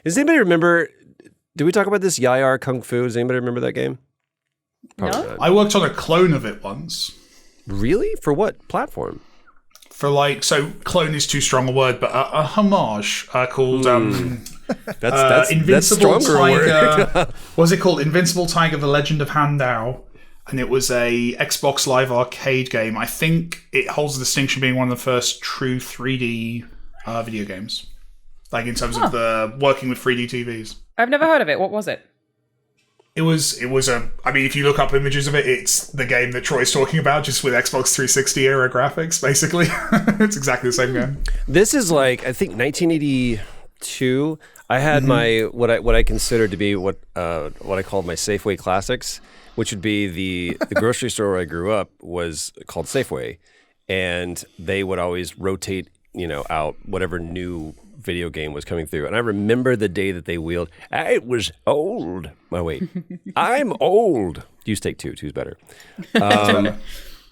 Does anybody remember? Did we talk about this Yayar Kung Fu? Does anybody remember that game? Probably No. not. I worked on a clone of it once. Really? For what platform? For so clone is too strong a word, but a homage called That's Invincible stronger Tiger. word. What was it called? Invincible Tiger: The Legend of Han Dao. And it was a Xbox Live Arcade game. I think it holds the distinction being one of the first true 3D video games. Like in terms of the working with 3D TVs. I've never heard of it. What was it? It was I mean, if you look up images of it, it's the game that Troy's talking about, just with Xbox 360 era graphics, basically. It's exactly the same game. This is like, I think 1982. I had my what I considered to be what I called my Safeway classics, which would be the grocery store where I grew up was called Safeway, and they would always rotate, out whatever new video game was coming through. And I remember the day that they wheeled. I was old. Oh wait, I'm old. Use take two. Two's better. Can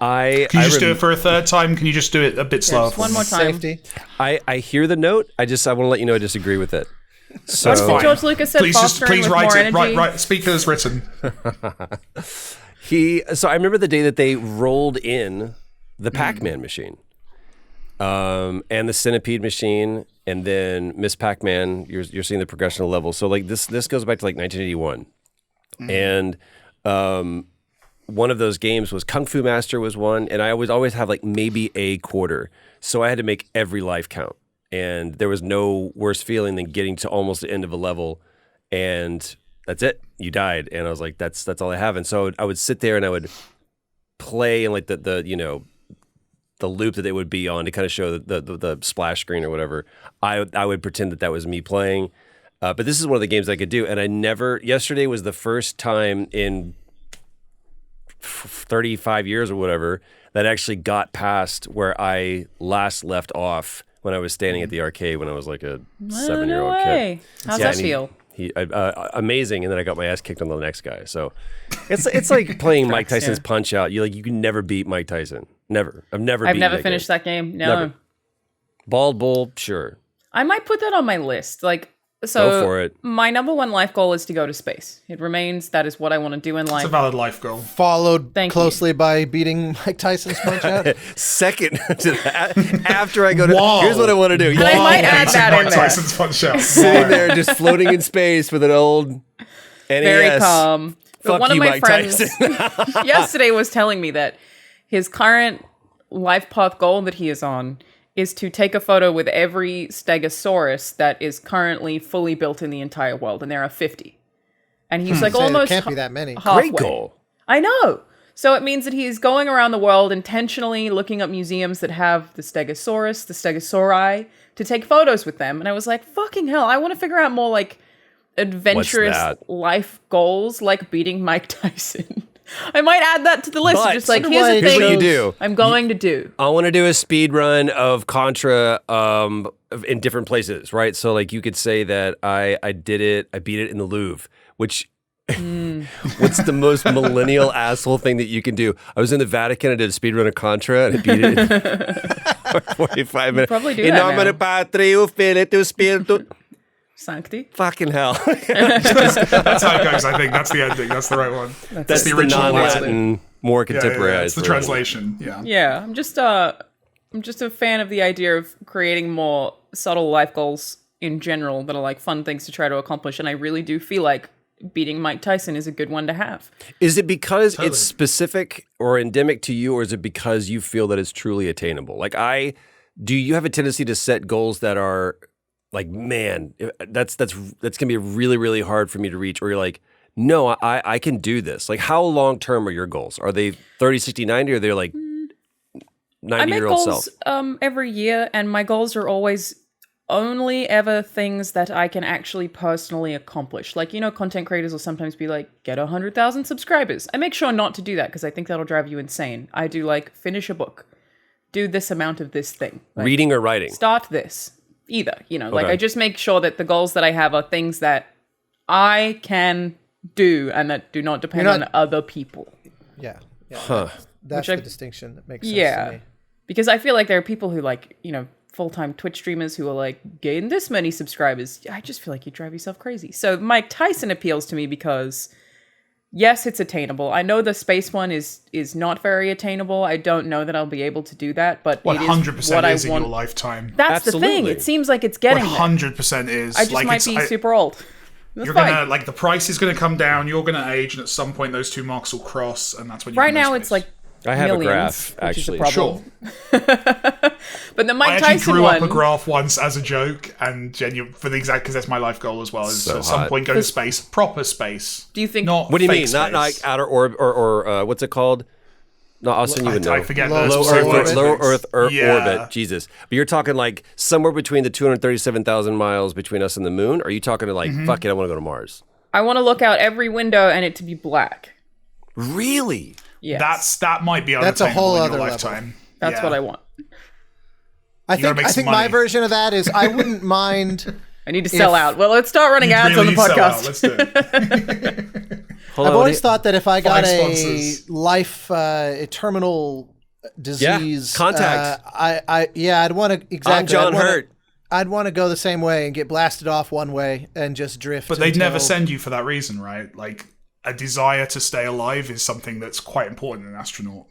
you just do it for a third time? Can you just do it a bit slower? One more time. Safety. I hear the note. I want to let you know I disagree with it. So That's fine. George Lucas said fostering with write more it. energy. Right. Speak as written. So I remember the day that they rolled in the Pac-Man machine, and the Centipede machine, and then Miss Pac-Man. You're seeing the progression of levels. So like this goes back to like 1981, and one of those games was Kung Fu Master was one, and I would always have like maybe a quarter, so I had to make every life count. And there was no worse feeling than getting to almost the end of a level, and that's it. You died, and I was like, "That's all I have." And so I would sit there and I would play in like the loop that they would be on to kind of show the splash screen or whatever. I would pretend that was me playing, but this is one of the games I could do. And I never. Yesterday was the first time in 35 years or whatever that I actually got past where I last left off. When I was standing at the arcade when I was like a 7-year-old kid. How's that feel? Amazing, and then I got my ass kicked on the next guy. So it's like playing Mike Tyson's Punch Out. You can never beat Mike Tyson. Never. I've never finished that game. No. Never. Bald Bull, sure. I might put that on my list. Go for it. My number one life goal is to go to space. It remains that is what I want to do in life. It's a valid life goal. Followed Thank closely by beating Mike Tyson's Punch Out. Second to that, after I go to... Whoa. Here's what I want to do. And I might add that in Mike there. Tyson's Punch Out. Sitting there just floating in space with an old NES. Very calm. But Fuck one you, of my Mike friends Tyson. yesterday was telling me that his current life path goal that he is on is to take a photo with every stegosaurus that is currently fully built in the entire world, and there are 50. And he's like Say there almost can't be that many. halfway. Great goal. I know. So it means that he's going around the world intentionally looking up museums that have the stegosaurus, the stegosauri, to take photos with them. And I was like, fucking hell, I want to figure out more like adventurous that? life goals, like beating Mike Tyson. I might add that to the list. But Just like, sort of here's the like- thing Here's what you do. I'm going to do. I want to do a speed run of Contra in different places, right? So like you could say that I beat it in the Louvre, which what's the most millennial asshole thing that you can do? I was in the Vatican, I did a speed run of Contra and I beat it in 45 minutes. probably do In that nomine now. Patri, Filii, Spiritus. Sancti. Fucking hell. That's how it goes, I think. That's the ending. That's the right one. That's the the original non-Latin, more Yeah, contemporary. it's the translation. Yeah. Yeah, I'm just a fan of the idea of creating more subtle life goals in general that are like fun things to try to accomplish, and I really do feel like beating Mike Tyson is a good one to have. Is it because Totally. it's specific or endemic to you, or is it because you feel that it's truly attainable? Like do you have a tendency to set goals that are like, man, that's gonna be really, really hard for me to reach, or you're like, no, I can do this. Like, how long term are your goals? Are they 30, 60, 90, or they're like 90-year-old self? I make goals every year, and my goals are always only ever things that I can actually personally accomplish. Like, content creators will sometimes be like, get 100,000 subscribers. I make sure not to do that because I think that'll drive you insane. I do like, finish a book, do this amount of this thing. Like, Reading or writing? start this. Either, like Okay. I just make sure that the goals that I have are things that I can do and that do not depend on other people. Yeah. Huh. That's Which the distinction that makes sense to Yeah. me. Because I feel like there are people who full-time Twitch streamers who are like, gain this many subscribers. I just feel like you drive yourself crazy. So Mike Tyson appeals to me because, yes, it's attainable. I know the space one is not very attainable. I don't know that I'll be able to do that, but 100% what is I in want. your lifetime. That's the thing. Absolutely. It seems like it's getting there. 100% is. I just might be super old. That's You're fine. gonna the price is gonna come down. You're gonna age, and at some point those two marks will cross, and that's when you Right can now, space. it's like I have millions, a graph, which is a actually. problem. Sure. But the I Mike actually Tyson drew one, up a graph once as a joke, and for the exact because that's my life goal as well. Is So at some hot. point go to space, proper space. do you think? Not What do you fake mean? Not space. like outer orb or what's it called? No, Austin, you would know. I forget Low the Earth specific orbit. words. Low Earth Yeah. orbit. Jesus. But you're talking like somewhere between the 237,000 miles between us and the moon? Or are you talking to like, fuck it, I want to go to Mars? I want to look out every window and it to be black. Really? Yes. That might be That's a unattainable whole in other your level. lifetime. That's Yeah. what I want. I gotta think make I some think my money. version of that is I wouldn't mind. I need to sell out. Well, let's start running ads Really on the sell out. podcast. Let's do it. Hold I've on, always thought that if I got Five a sponsors. a terminal disease, contact. I'd want to exactly. I'm John Hurt. I'd want to go the same way and get blasted off one way and just drift. But they'd never until- send you for that reason, right? Like a desire to stay alive is something that's quite important in an astronaut.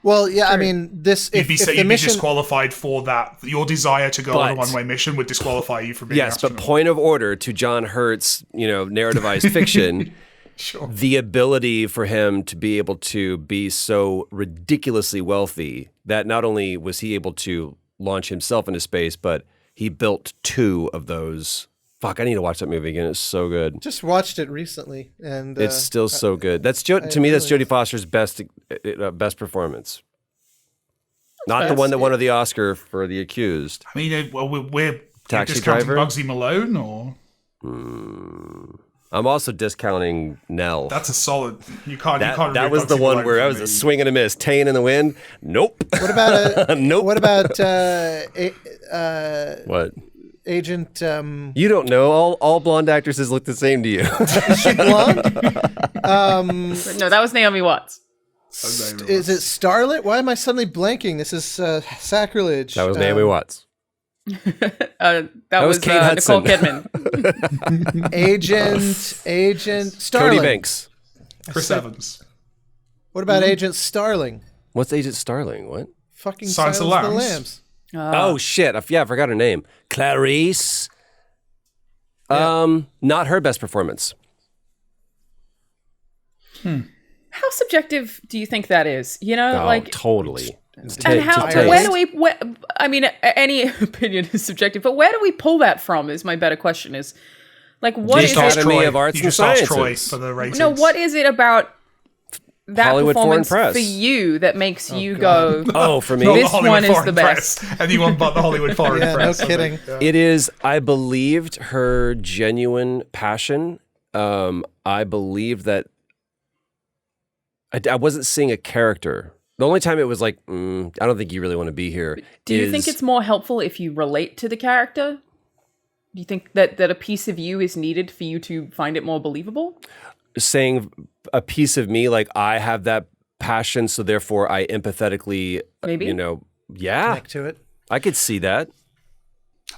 Well, yeah, I mean, this if You'd the be mission. disqualified for that. Your desire to go on a But- one-way mission would disqualify you from being Yes, an but astronaut. point of order to John Hurt's, narrativized fiction, Sure. the ability for him to be able to be so ridiculously wealthy that not only was he able to launch himself into space, but he built two of those. Fuck, I need to watch that movie again. It's so good. Just watched it recently, and It's still so good. That's to me. That's really- Jodie Foster's best performance. Not the Yes. one that won her the Oscar for The Accused. I mean, well, we're Taxi discounting Driver? Bugsy Malone, or I'm also discounting Nell. that's a solid. You can't. That, you can't that remove was the Bugsy one Malone where I from was a me. swing and a miss, taying in the wind. Nope. what about Nope. what about What? Agent? You don't know. All blonde actresses look the same to you. Is she blonde? No, that was Naomi Watts. Is it Starlet? Why am I suddenly blanking? This is sacrilege. That was Naomi Watts. That was was Kate Nicole Hudson. Kidman. Agent Starling. Cody Banks. Chris Evans. What about Agent Starling? What's Agent Starling? What? Fucking Silence of Silence the Lambs. Lambs. Oh shit! I forgot her name. Clarice. Not her best performance. How subjective do you think that is? Oh, totally. And how? to Where taste. do we? I mean, any opinion is subjective, but where do we pull that from? Is my better question. Is like what Just is ask it? Academy of Arts you and just asked Troy Sciences. for the ratings. No, what is it about that Hollywood Foreign performance Press. for you that makes you go? Oh, for me, Not the This Hollywood one is Foreign the best. Press. Anyone but the Hollywood Foreign Yeah, no Press. I kidding. think. Yeah. it is. I believed her genuine passion. I believed that I wasn't seeing a character. The only time it was like, I don't think you really want to be here. Do you think it's more helpful if you relate to the character? Do you think that a piece of you is needed for you to find it more believable? saying a piece of me, like I have that passion, so therefore I empathetically, Maybe. Yeah, Connect to it. I could see that.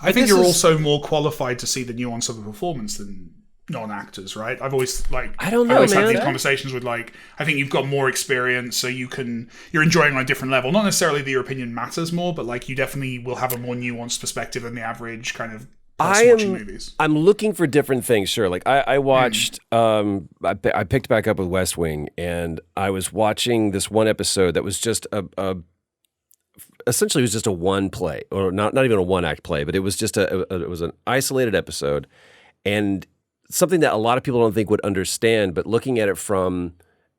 I think this you're is- also more qualified to see the nuance of a performance than non-actors, right? I've always I don't know, always had man. these conversations with I think you've got more experience, so you're enjoying on a different level. Not necessarily that your opinion matters more, but you definitely will have a more nuanced perspective than the average kind of person watching movies. I'm looking for different things. Sure, like I watched. I picked back up with West Wing, and I was watching this one episode that was just essentially it was just a one play, or not even a one act play, but it was just it was an isolated episode, and something that a lot of people don't think would understand. But looking at it from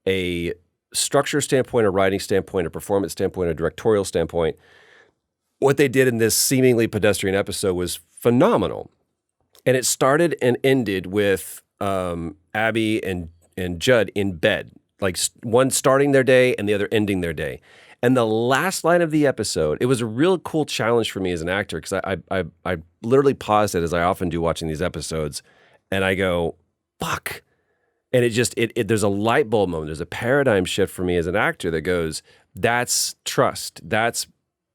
a structure standpoint, a writing standpoint, a performance standpoint, a directorial standpoint, what they did in this seemingly pedestrian episode was phenomenal. And it started and ended with Abby and Judd in bed, like one starting their day and the other ending their day. And the last line of the episode, it was a real cool challenge for me as an actor, because I literally paused it, as I often do watching these episodes, and I go, fuck. And there's a light bulb moment. There's a paradigm shift for me as an actor that goes, that's trust. That's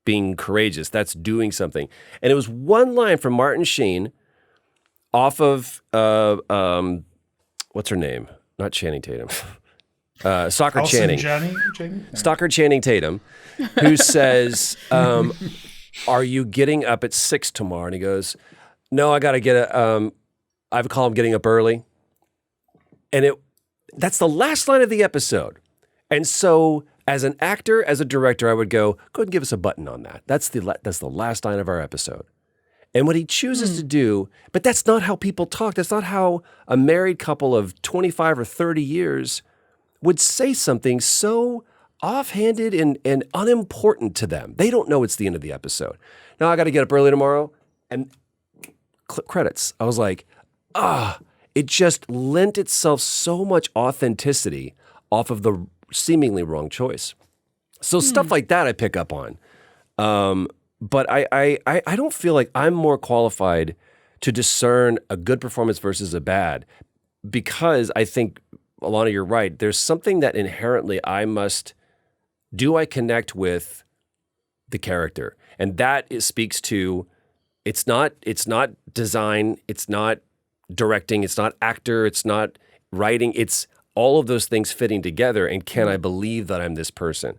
being courageous. That's doing something. And it was one line from Martin Sheen off of what's her name? Not Channing Tatum. Soccer Allison Channing. Channing? No. Stalker Channing Tatum, who says, "Are you getting up at 6 tomorrow?" And he goes, "No, I got to get I call him getting up early." And that's the last line of the episode. And so, as an actor, as a director, I would go ahead and give us a button on that. That's the last line of our episode. And what he chooses to do, but that's not how people talk. That's not how a married couple of 25 or 30 years would say something so offhanded and unimportant to them. They don't know it's the end of the episode. Now I got to get up early tomorrow, and credits. I was like, it just lent itself so much authenticity off of the seemingly wrong choice. So stuff like that I pick up on. But I don't feel like I'm more qualified to discern a good performance versus a bad, because I think, Alanah, you're right. There's something that inherently do I connect with the character? And that speaks to, it's not design, it's not directing, it's not actor, it's not writing, it's all of those things fitting together. And can I believe that I'm this person?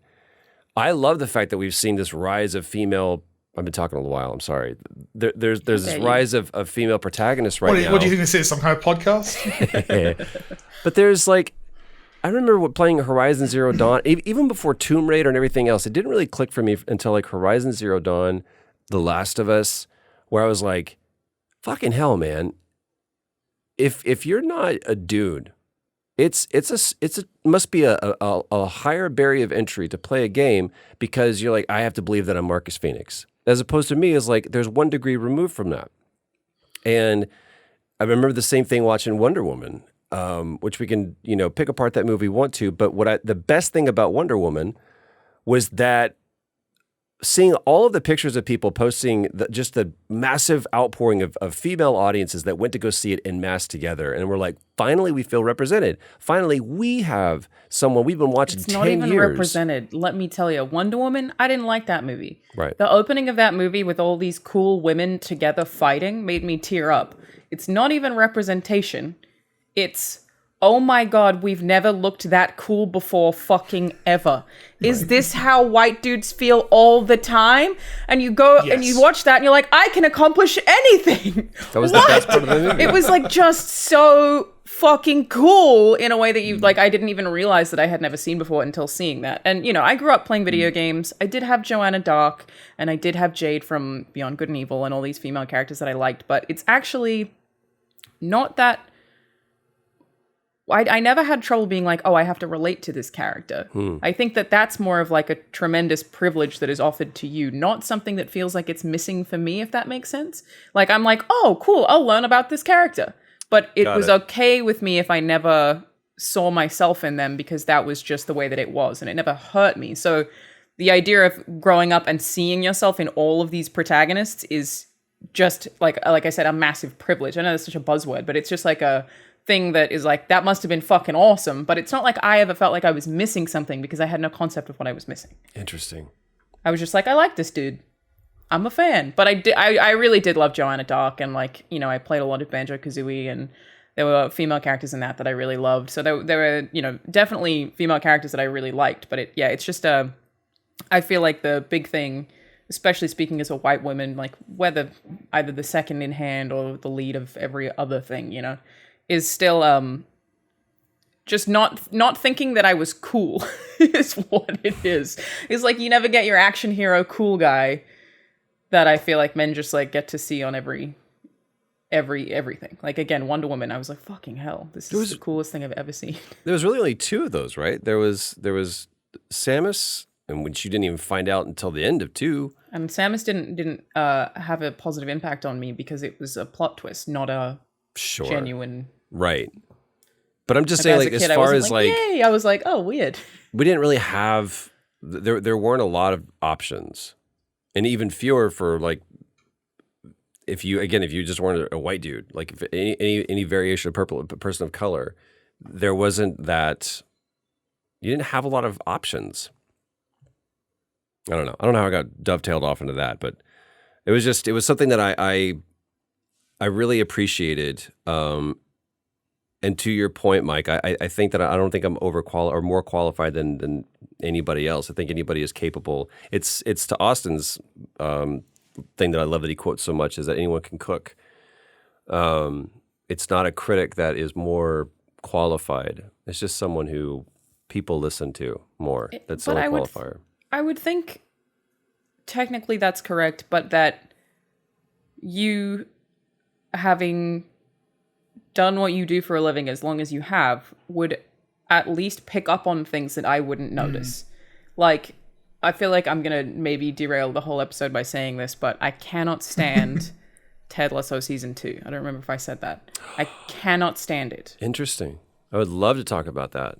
I love the fact that we've seen this rise of female. I've been talking a little while. I'm sorry. There's this rise of female protagonists now. What do you think this is? Some kind of podcast? But there's I remember playing Horizon Zero Dawn, even before Tomb Raider and everything else. It didn't really click for me until Horizon Zero Dawn, The Last of Us, where I was like, fucking hell, man. If you're not a dude, it must be a higher barrier of entry to play a game, because you're like, I have to believe that I'm Marcus Phoenix. As opposed to me, is there's 1 degree removed from that. And I remember the same thing watching Wonder Woman, which we can, pick apart that movie we want to. But the best thing about Wonder Woman was that seeing all of the pictures of people posting just the massive outpouring of female audiences that went to go see it en masse together. And we're like, finally, we feel represented. Finally, we have someone we've been watching 10 years. It's not even represented. Let me tell you, Wonder Woman, I didn't like that movie. Right. The opening of that movie with all these cool women together fighting made me tear up. It's not even representation. It's, oh my God, we've never looked that cool before fucking ever. Is this how white dudes feel all the time? And you go and you watch that and you're like, I can accomplish anything. That was the best part of the movie. It was just so fucking cool in a way that you I didn't even realize that I had never seen before until seeing that. And I grew up playing video games. I did have Joanna Dark, and I did have Jade from Beyond Good and Evil, and all these female characters that I liked, but it's actually not that. I never had trouble being like, oh, I have to relate to this character. I think that that's more of a tremendous privilege that is offered to you, not something that feels like it's missing for me, if that makes sense. I'm like, oh, cool, I'll learn about this character. But it was okay with me if I never saw myself in them, because that was just the way that it was, and it never hurt me. So the idea of growing up and seeing yourself in all of these protagonists is just, like I said, a massive privilege. I know that's such a buzzword, but it's just a thing that is that must have been fucking awesome. But it's not like I ever felt like I was missing something, because I had no concept of what I was missing. Interesting. I was just like, I like this dude. I'm a fan. But I really did love Joanna Dark, and I played a lot of Banjo-Kazooie, and there were female characters in that I really loved. So there were, definitely female characters that I really liked. But it's just I feel like the big thing, especially speaking as a white woman, whether either the second in hand or the lead of every other thing, is still just not thinking that I was cool is what it is. It's you never get your action hero cool guy that I feel like men just get to see on everything. Again, Wonder Woman, I was like, fucking hell, this is the coolest thing I've ever seen. There was really only 2 of those, right? There was Samus, and which you didn't even find out until the end of 2. And Samus didn't have a positive impact on me because it was a plot twist, not a genuine. Right. But I'm just saying, as far as yay, I was like, oh, weird. We didn't really have, there weren't a lot of options, and even fewer for if you just weren't a white dude, if any variation of a person of color, there wasn't that. You didn't have a lot of options. I don't know. I don't know how I got dovetailed off into that, but it was something that I really appreciated. And to your point, Mike, I think that I don't think I'm or more qualified than anybody else. I think anybody is capable. It's to Austin's thing that I love that he quotes so much is that anyone can cook. It's not a critic that is more qualified. It's just someone who people listen to more. That's the only qualifier. I would think technically that's correct, but that you having done what you do for a living as long as you have would at least pick up on things that I wouldn't notice. Like, I feel like I'm going to maybe derail the whole episode by saying this, but I cannot stand Ted Lasso Season 2. I don't remember if I said that. I cannot stand it. Interesting. I would love to talk about that.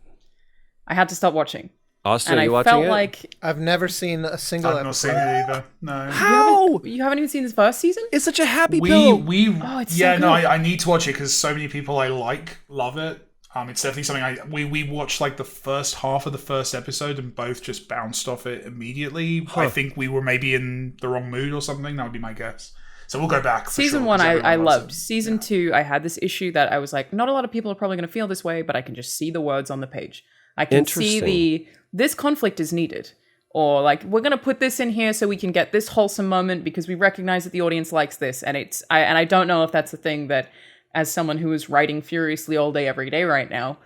I had to stop watching. Austin, and are you I watching felt it? like... I've never seen a single I've not episode. seen it either. No. How? You haven't even seen this first season? It's such a happy pill. It's yeah, so no, good. I need to watch it because so many people I love it. It's definitely something we watched like the first half of the first episode and both just bounced off it immediately. I think we were maybe in the wrong mood or something. That would be my guess. So we'll go back. Season sure, 1 everyone I loves loved. it. Season 2 I had this issue that I was like, not a lot of people are probably going to feel this way, but I can just see the words on the page. I can see this conflict is needed. Or like, we're going to put this in here so we can get this wholesome moment because we recognize that the audience likes this. And I don't know if that's a thing that, as someone who is writing furiously all day, every day right now,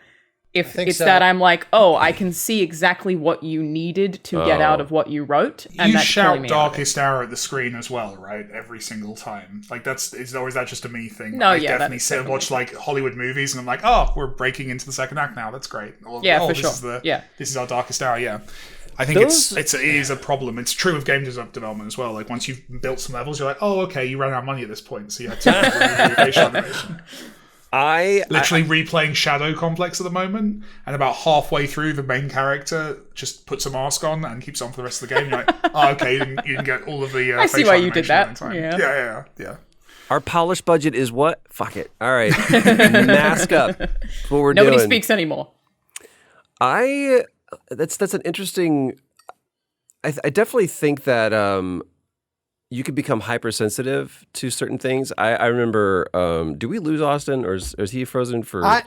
if it's so. that I'm like, oh, I can see exactly what you needed to get out of what you wrote. And You that's pulling shout me out of it. Darkest Hour at the screen as well, right? Every single time. Like, or is that just a me thing? No, I yeah, definitely that's sit and watch like Hollywood movies and I'm like, oh, we're breaking into the second act now. That's great. Or, Yeah, oh, for this sure. Is this is our Darkest Hour, yeah. I think it is a problem. It's true of game development as well. Like, once you've built some levels, you're like, oh, okay, you ran out of money at this point, so you had to do facial animation. Literally replaying Shadow Complex at the moment, and about halfway through, the main character just puts a mask on and keeps on for the rest of the game. You're like, oh, okay, you didn't get all of the. I see facial why you did animation that. Yeah. Yeah. Our polish budget is what? Fuck it. All right. Mask up. That's what we're Nobody doing. speaks anymore. That's an interesting. I definitely think that you could become hypersensitive to certain things. I remember. Do we lose Austin, or is he frozen for? Well,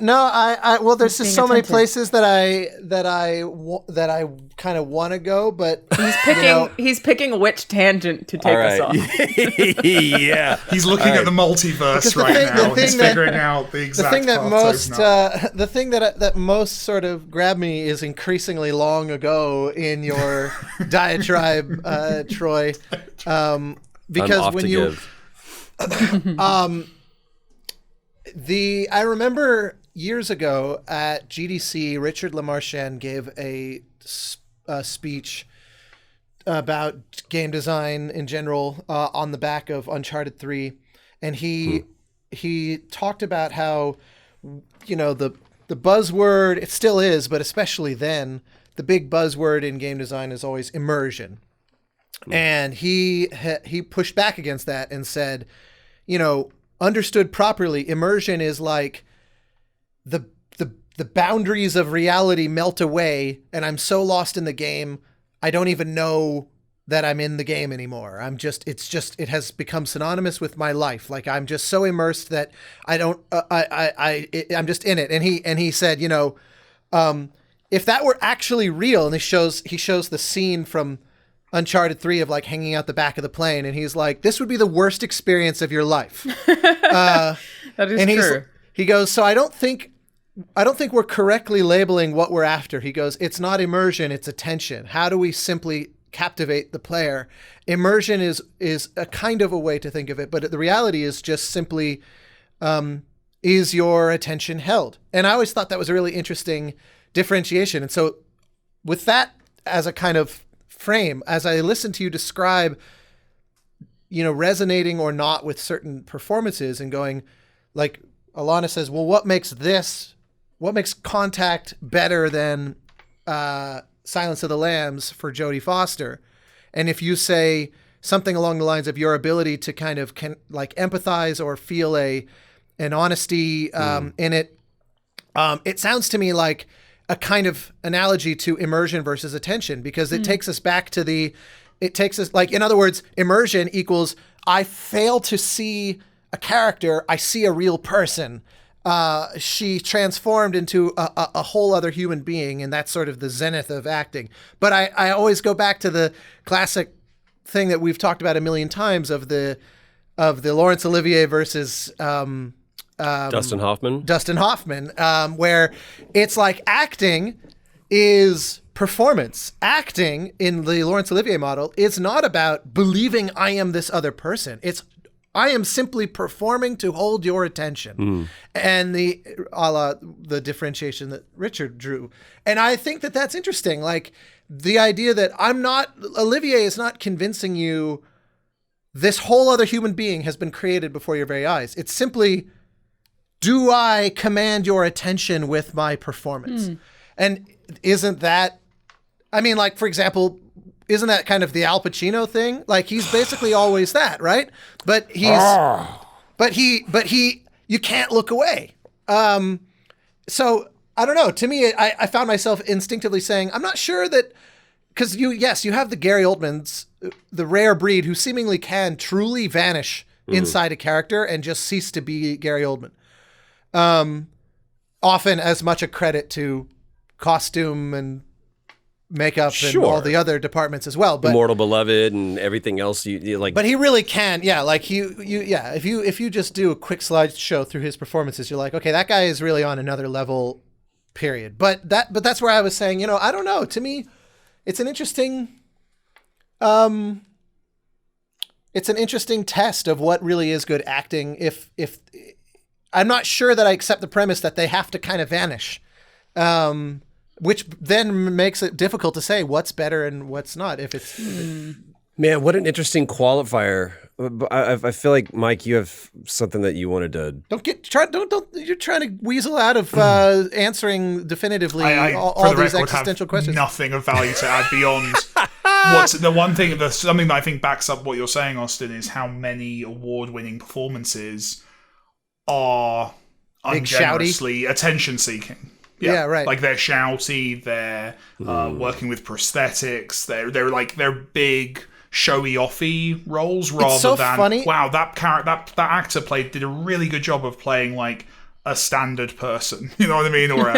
there's just being so many attentive. places that I kind of want to go, but He's picking which tangent to take us off. Yeah. He's looking at the multiverse right now. He's figuring out the exact the thing that path most to open up. the thing that most sort of grabbed me is increasingly long ago in your diatribe, Troy, because I'm off when to you give. I remember years ago at GDC, Richard Lamarchand gave a speech about game design in general on the back of Uncharted 3, and he talked about how the buzzword, it still is, but especially then, the big buzzword in game design is always immersion. And he pushed back against that and said, understood properly, immersion is like the boundaries of reality melt away, and I'm so lost in the game, I don't even know that I'm in the game anymore. It has become synonymous with my life. Like, I'm just so immersed that I'm just in it. And he said, if that were actually real, and he shows the scene from Uncharted 3 of like hanging out the back of the plane, and he's like, this would be the worst experience of your life. That is true. He goes, so I don't think we're correctly labeling what we're after. He goes, it's not immersion, it's attention. How do we simply captivate the player? Immersion is a kind of a way to think of it, but the reality is just simply, is your attention held? And I always thought that was a really interesting differentiation. And so with that as a kind of frame, as I listen to you describe, resonating or not with certain performances and going, like Alanah says, well, what makes Contact better than Silence of the Lambs for Jodie Foster? And if you say something along the lines of your ability to kind of empathize or feel an honesty in it, it sounds to me like a kind of analogy to immersion versus attention, because it takes us back to the it takes us, like, in other words, immersion equals I fail to see a character, I see a real person. She transformed into a whole other human being, and that's sort of the zenith of acting. But I always go back to the classic thing that we've talked about a million times of the Laurence Olivier versus Dustin Hoffman. Where it's like acting is performance. Acting in the Laurence Olivier model is not about believing I am this other person. It's I am simply performing to hold your attention. And a la the differentiation that Richard drew. And I think that that's interesting. Like the idea that Olivier is not convincing you this whole other human being has been created before your very eyes. It's simply, do I command your attention with my performance? And isn't that, I mean, like, for example, isn't that kind of the Al Pacino thing? Like he's basically always that, right? But you can't look away. So I don't know. To me, I found myself instinctively saying, I'm not sure that, because you have the Gary Oldmans, the rare breed who seemingly can truly vanish inside a character and just cease to be Gary Oldman. Often as much a credit to costume and makeup and all the other departments as well, but Immortal Beloved and everything else you like. But he really can, like if you just do a quick slideshow through his performances, you're like, okay, that guy is really on another level, period. But that's where I was saying, I don't know. To me, it's an interesting test of what really is good acting. If I'm not sure that I accept the premise that they have to kind of vanish. Which then makes it difficult to say what's better and what's not. If it's Man, what an interesting qualifier. I feel like, Mike, you have something that you wanted to. Don't you're trying to weasel out of answering definitively all these existential questions. Nothing of value to add beyond something that I think backs up what you're saying, Austin, is how many award-winning performances are ungenerously attention-seeking. Yeah, right. Like they're shouty, they're working with prosthetics, they're big, showy offy roles rather than funny. Wow, that actor did a really good job of playing like a standard person. You know what I mean? Or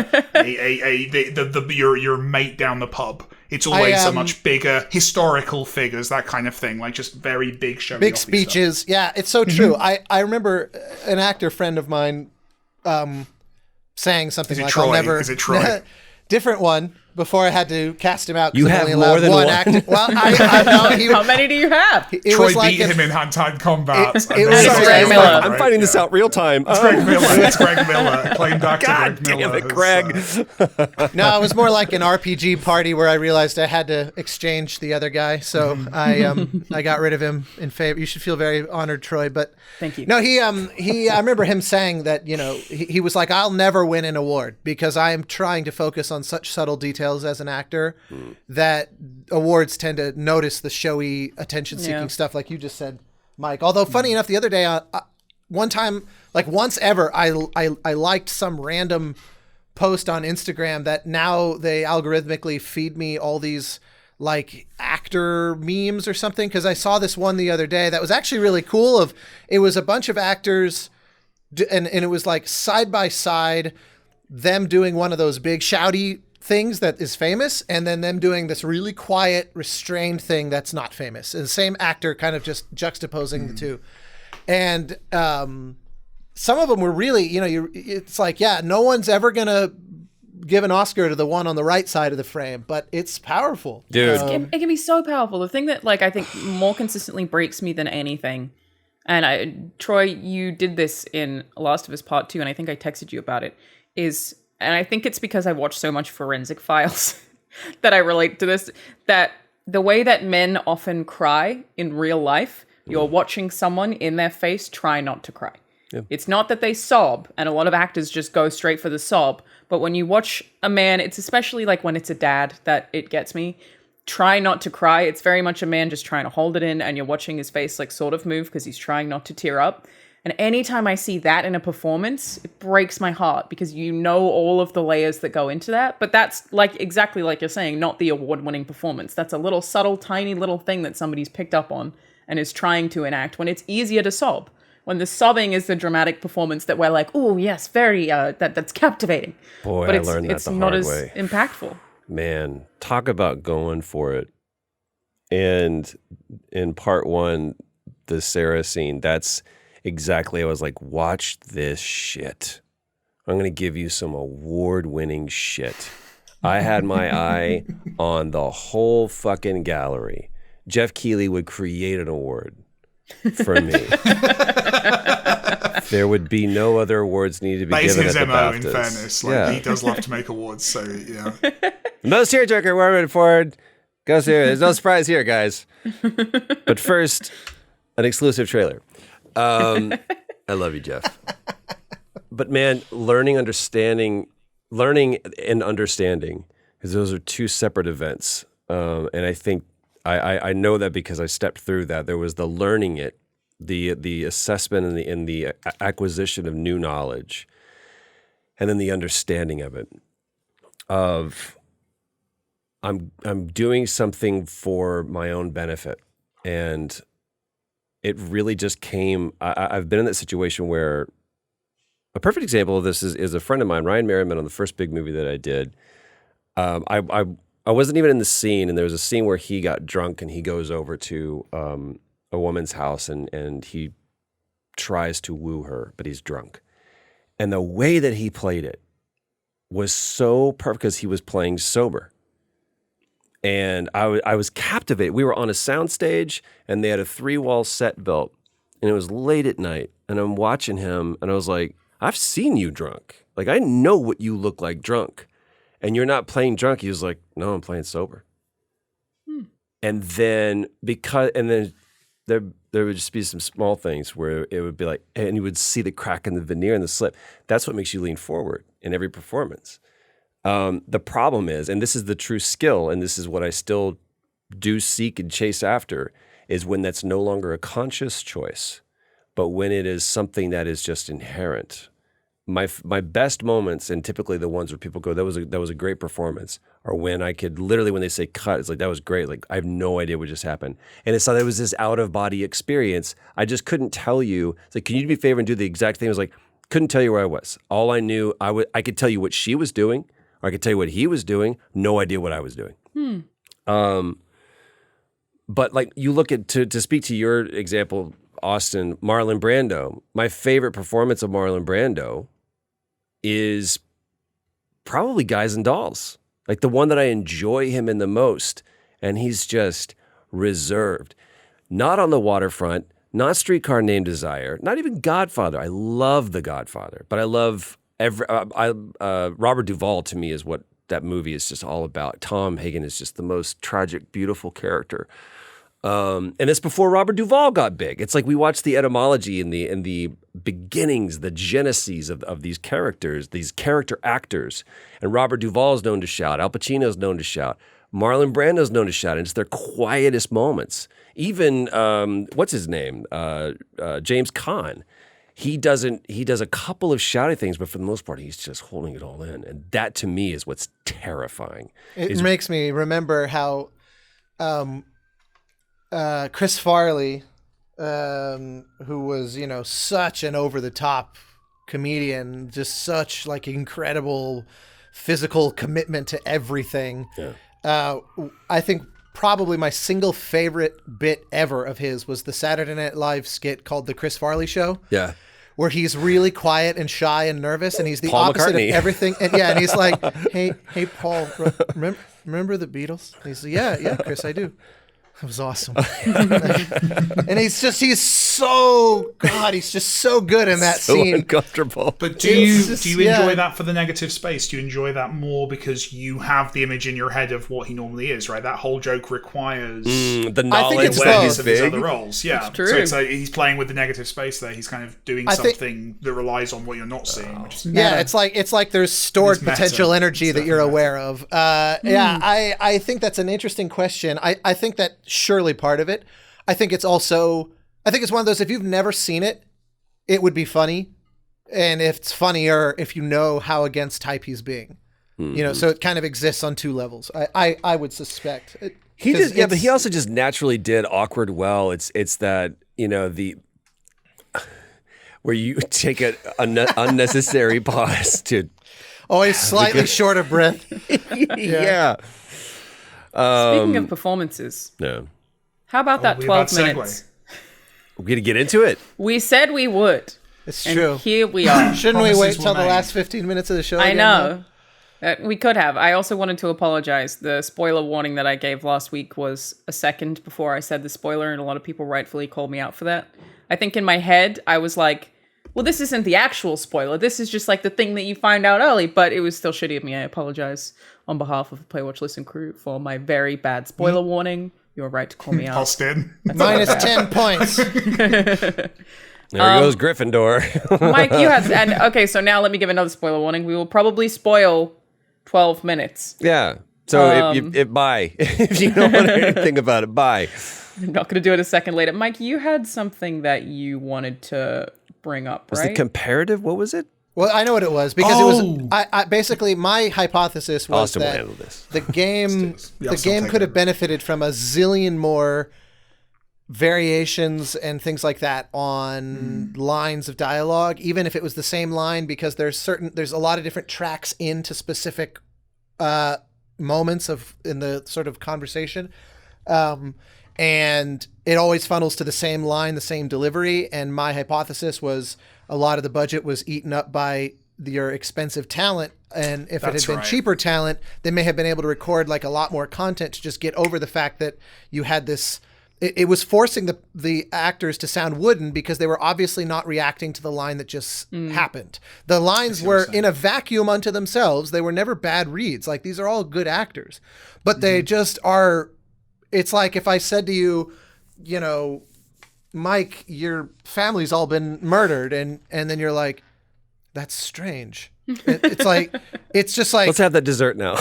your mate down the pub. It's always so much bigger historical figures, that kind of thing, like just very big showy big offy speeches. Stuff. Yeah, it's so true. I remember an actor friend of mine saying something like, Troy? I'll never... Is it Troy? Different one, before I had to cast him out. You have more than one. Actor. Well, how many do you have? Troy beat him in hand-to-hand combat. Greg Miller. I'm finding this out real time. It's Greg Miller. It's Greg Miller. Playing Dr. God Greg Miller. damn it, Greg. No, it was more like an RPG party where I realized I had to exchange the other guy. So I got rid of him in favor. You should feel very honored, Troy. But thank you. No, I remember him saying that, he was like, I'll never win an award because I am trying to focus on such subtle details as an actor that awards tend to notice the showy attention-seeking stuff like you just said, Mike. Although funny enough, the other day, one time, like once ever, I liked some random post on Instagram that now they algorithmically feed me all these like actor memes or something, because I saw this one the other day that was actually really cool. It was a bunch of actors and it was like side by side them doing one of those big shouty things that is famous, and then them doing this really quiet, restrained thing that's not famous. And the same actor kind of just juxtaposing the two. And some of them were really, it's like, no one's ever going to give an Oscar to the one on the right side of the frame, but it's powerful. Dude. It can be so powerful. The thing that I think more consistently breaks me than anything, and Troy, you did this in Last of Us Part 2, and I think I texted you about it, is... And I think it's because I watch so much Forensic Files that I relate to this, that the way that men often cry in real life, you're watching someone in their face try not to cry. Yeah. It's not that they sob, and a lot of actors just go straight for the sob, but when you watch a man, it's especially like when it's a dad that it gets me, try not to cry. It's very much a man just trying to hold it in, and you're watching his face like sort of move because he's trying not to tear up. And anytime I see that in a performance, it breaks my heart because you know all of the layers that go into that. But that's like exactly like you're saying, not the award-winning performance. That's a little subtle, tiny little thing that somebody's picked up on and is trying to enact when it's easier to sob. When the sobbing is the dramatic performance that we're like, oh yes, very that's captivating. Boy, but I learned that it's the not hard as way. impactful. Man, talk about going for it. And in part one, the Sarah scene, that's exactly, I was like, watch this shit. I'm going to give you some award-winning shit. I had my eye on the whole fucking gallery. Jeff Keighley would create an award for me. There would be no other awards needed to be That is given his at the MO, in BAFTAs. fairness. Like, he does love to make awards, so yeah. Most tearjerker, Warren Ford. Go see it. There's no surprise here, guys. But first, an exclusive trailer. I love you, Jeff. But man, learning and understanding, because those are two separate events. And I think I know that because I stepped through that. There was the learning it, the assessment and the acquisition of new knowledge, and then the understanding of it. Of I'm doing something for my own benefit, and it really just came. I've been in that situation where a perfect example of this is a friend of mine, Ryan Merriman, on the first big movie that I did. I wasn't even in the scene, and there was a scene where he got drunk and he goes over to a woman's house and he tries to woo her, but he's drunk. And the way that he played it was so perfect because he was playing sober. And I was captivated. We were on a soundstage, and they had a 3-wall set built, and it was late at night. And I'm watching him, and I was like, I've seen you drunk. Like, I know what you look like drunk. And you're not playing drunk. He was like, no, I'm playing sober. And then there would just be some small things where it would be like, and you would see the crack in the veneer and the slip. That's what makes you lean forward in every performance. The problem is, and this is the true skill, and this is what I still do seek and chase after, is when that's no longer a conscious choice, but when it is something that is just inherent. My best moments, and typically the ones where people go, that was a great performance, are when I could literally, when they say cut, it's like, that was great. Like, I have no idea what just happened. And it's not that it was this out of body experience. I just couldn't tell you. It's like, can you do me a favor and do the exact thing? I was like, couldn't tell you where I was. All I knew, I could tell you what she was doing, or I could tell you what he was doing. No idea what I was doing. But like, you look at, to speak to your example, Austin, Marlon Brando, my favorite performance of Marlon Brando is probably Guys and Dolls. Like, the one that I enjoy him in the most. And he's just reserved. Not on the waterfront, not Streetcar Named Desire, not even Godfather. I love The Godfather, but I love Robert Duvall, to me, is what that movie is just all about. Tom Hagen is just the most tragic, beautiful character. And it's before Robert Duvall got big. It's like we watched the etymology in the beginnings, the genesis of these characters, these character actors. And Robert Duvall is known to shout. Al Pacino is known to shout. Marlon Brando is known to shout. And it's their quietest moments. Even what's his name? James Caan. He does a couple of shouty things, but for the most part, he's just holding it all in. And that, to me, is what's terrifying. It makes me remember how Chris Farley, who was, such an over-the-top comedian, just such like incredible physical commitment to everything. Yeah. I think probably my single favorite bit ever of his was the Saturday Night Live skit called The Chris Farley Show. Yeah. Where he's really quiet and shy and nervous, and he's the Paul opposite McCartney. of everything. And he's like, hey, Paul, remember the Beatles? And he's like, yeah, Chris, I do. It was awesome. And he's just so good in that So scene. uncomfortable. But do you yeah. enjoy that for the negative space? Do you enjoy that more because you have the image in your head of what he normally is, right? That whole joke requires the knowledge it's that both. he's of his big. other roles. Yeah, It's true. So it's like he's playing with the negative space there. He's kind of doing something that relies on what you're not seeing. Which is Yeah, it's like there's stored It's meta. potential energy It's that you're definitely aware of. Yeah, I think that's an interesting question. I think that surely part of it. I think it's one of those, if you've never seen it, it would be funny, and it's funnier if you know how against type he's being. So it kind of exists on two levels. I would suspect. But he also just naturally did awkward well. It's that, the where you take an unnecessary pause to always slightly short of breath. Yeah. Speaking of performances, No. how about that we 12 about segue? minutes? We're going to get into it. We said we would. It's And true. here we are. Shouldn't we Promises wait were till the made. last 15 minutes of the show? I again, know. We could have. I also wanted to apologize. The spoiler warning that I gave last week was a second before I said the spoiler, and a lot of people rightfully called me out for that. I think in my head, I was like, well, this isn't the actual spoiler. This is just like the thing that you find out early, but it was still shitty of me. I apologize on behalf of the Play, Watch, Listen crew for my very bad spoiler warning. You're right to call me out. Austin. Minus 10 points. There goes Gryffindor. Mike, you had... And okay, so now let me give another spoiler warning. We will probably spoil 12 minutes. Yeah. So bye. If you don't want anything about it, bye. I'm not going to do it a second later. Mike, you had something that you wanted to bring up, Was right? the comparative? What was it? Well, I know what it was because it was. I basically my hypothesis was Austin will that handle this. the game Yeah, the I'll still game take could have over. benefited from a zillion more variations and things like that on lines of dialogue, even if it was the same line, because there's a lot of different tracks into specific moments in the sort of conversation. And it always funnels to the same line, the same delivery. And my hypothesis was a lot of the budget was eaten up by your expensive talent. And if it That's had been right. cheaper talent, they may have been able to record like a lot more content to just get over the fact that you had this. It was forcing the actors to sound wooden because they were obviously not reacting to the line that just happened. The lines were in a vacuum unto themselves. They were never bad reads. Like, these are all good actors, but they just are. It's like if I said to you, Mike, your family's all been murdered, and then you're like, that's strange. It's just like, Let's have that dessert now.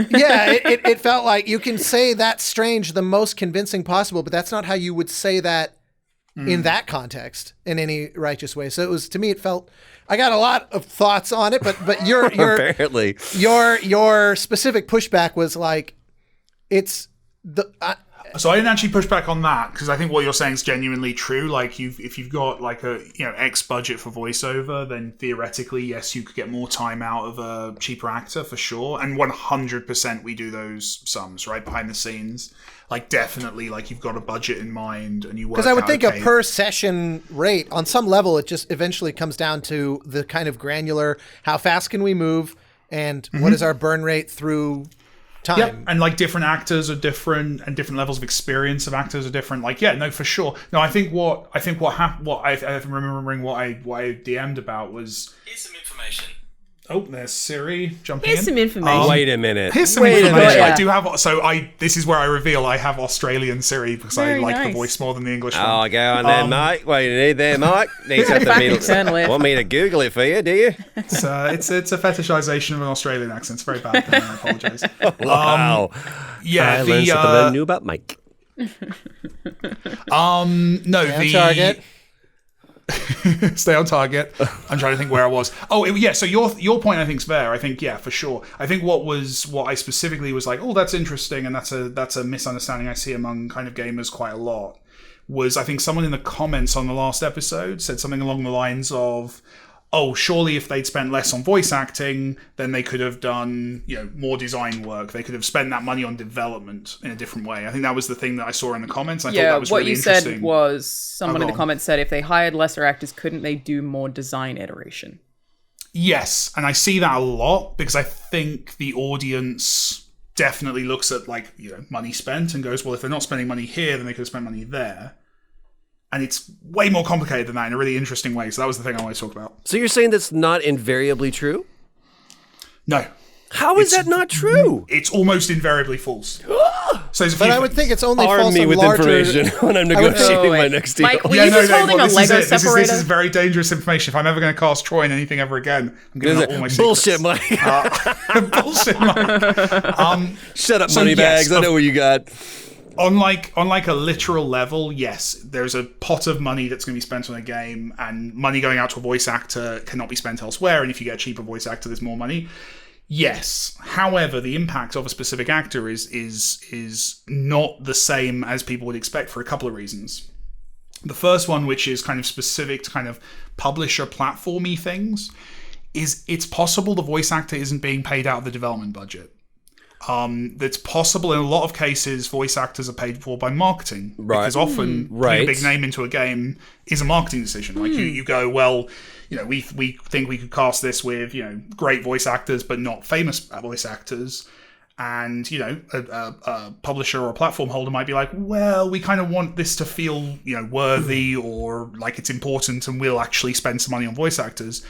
yeah, it felt like you can say that's strange the most convincing possible, but that's not how you would say that in that context in any righteous way. So it was, to me, it felt, I got a lot of thoughts on it, but your Apparently. your specific pushback was like, it's the, So I didn't actually push back on that because I think what you're saying is genuinely true. Like, if you've got like a X budget for voiceover, then theoretically, yes, you could get more time out of a cheaper actor for sure. And 100% we do those sums right behind the scenes. Like, definitely, like, you've got a budget in mind and you work. because I would out, think okay, a per session rate on some level, it just eventually comes down to the kind of granular, how fast can we move, and what is our burn rate through time. Yeah, and like different actors are different, and different levels of experience of actors are different. Like, yeah, no, for sure. No, I think what I'm remembering what I DM'd about was, Here's some information. oh, there's Siri jumping Here's in. some information. Wait a minute. Here's some Wait a information. minute. Yeah. I do have. So this is where I reveal I have Australian Siri because Very I like the nice. voice more than the English Oh, one. go on there, Mike. What do you need there, Mike? Need something Back me and turn left. Want me to Google it for you, do you? It's a fetishization of an Australian accent. It's very bad. And I apologize. Wow. Yeah, I learned something new about Mike. no, Yeah, the target. Stay on target. I'm trying to think where I was. Oh, yeah. So your point, I think, is fair. I think, yeah, for sure. I think what I specifically was like, oh, that's interesting, and that's a misunderstanding I see among kind of gamers quite a lot. Was I think someone in the comments on the last episode said something along the lines of, oh, surely if they'd spent less on voice acting, then they could have done, more design work. They could have spent that money on development in a different way. I think that was the thing that I saw in the comments. I thought Yeah, that was what really you interesting. said was someone Oh, in go the on. comments said if they hired lesser actors, couldn't they do more design iteration? Yes, and I see that a lot because I think the audience definitely looks at money spent and goes, well, if they're not spending money here, then they could have spent money there. And it's way more complicated than that in a really interesting way. So that was the thing I wanted to talk about. So you're saying that's not invariably true? No, How is that not true? it's almost invariably false. So there's a But few I would things. think it's only Arm false me on with larger. information when I'm I would- negotiating my wait. next deal. Mike, were you just holding a well, Lego this separator? is very dangerous information. If I'm ever going to cast Troy in anything ever again, I'm giving out all my Bullshit, secrets. Mike. Bullshit, Mike. Shut up, so money yes, bags. I know what you got. On like a literal level, yes, there's a pot of money that's going to be spent on a game, and money going out to a voice actor cannot be spent elsewhere. And if you get a cheaper voice actor, there's more money. Yes. However, the impact of a specific actor is not the same as people would expect for a couple of reasons. The first one, which is kind of specific to kind of publisher platformy things, is it's possible the voice actor isn't being paid out of the development budget. That's possible in a lot of cases. Voice actors are paid for by marketing, because often putting a big name into a game is a marketing decision. Like you go, well, we think we could cast this with great voice actors, but not famous voice actors. And a publisher or a platform holder might be like, well, we kind of want this to feel worthy or like it's important, and we'll actually spend some money on voice actors.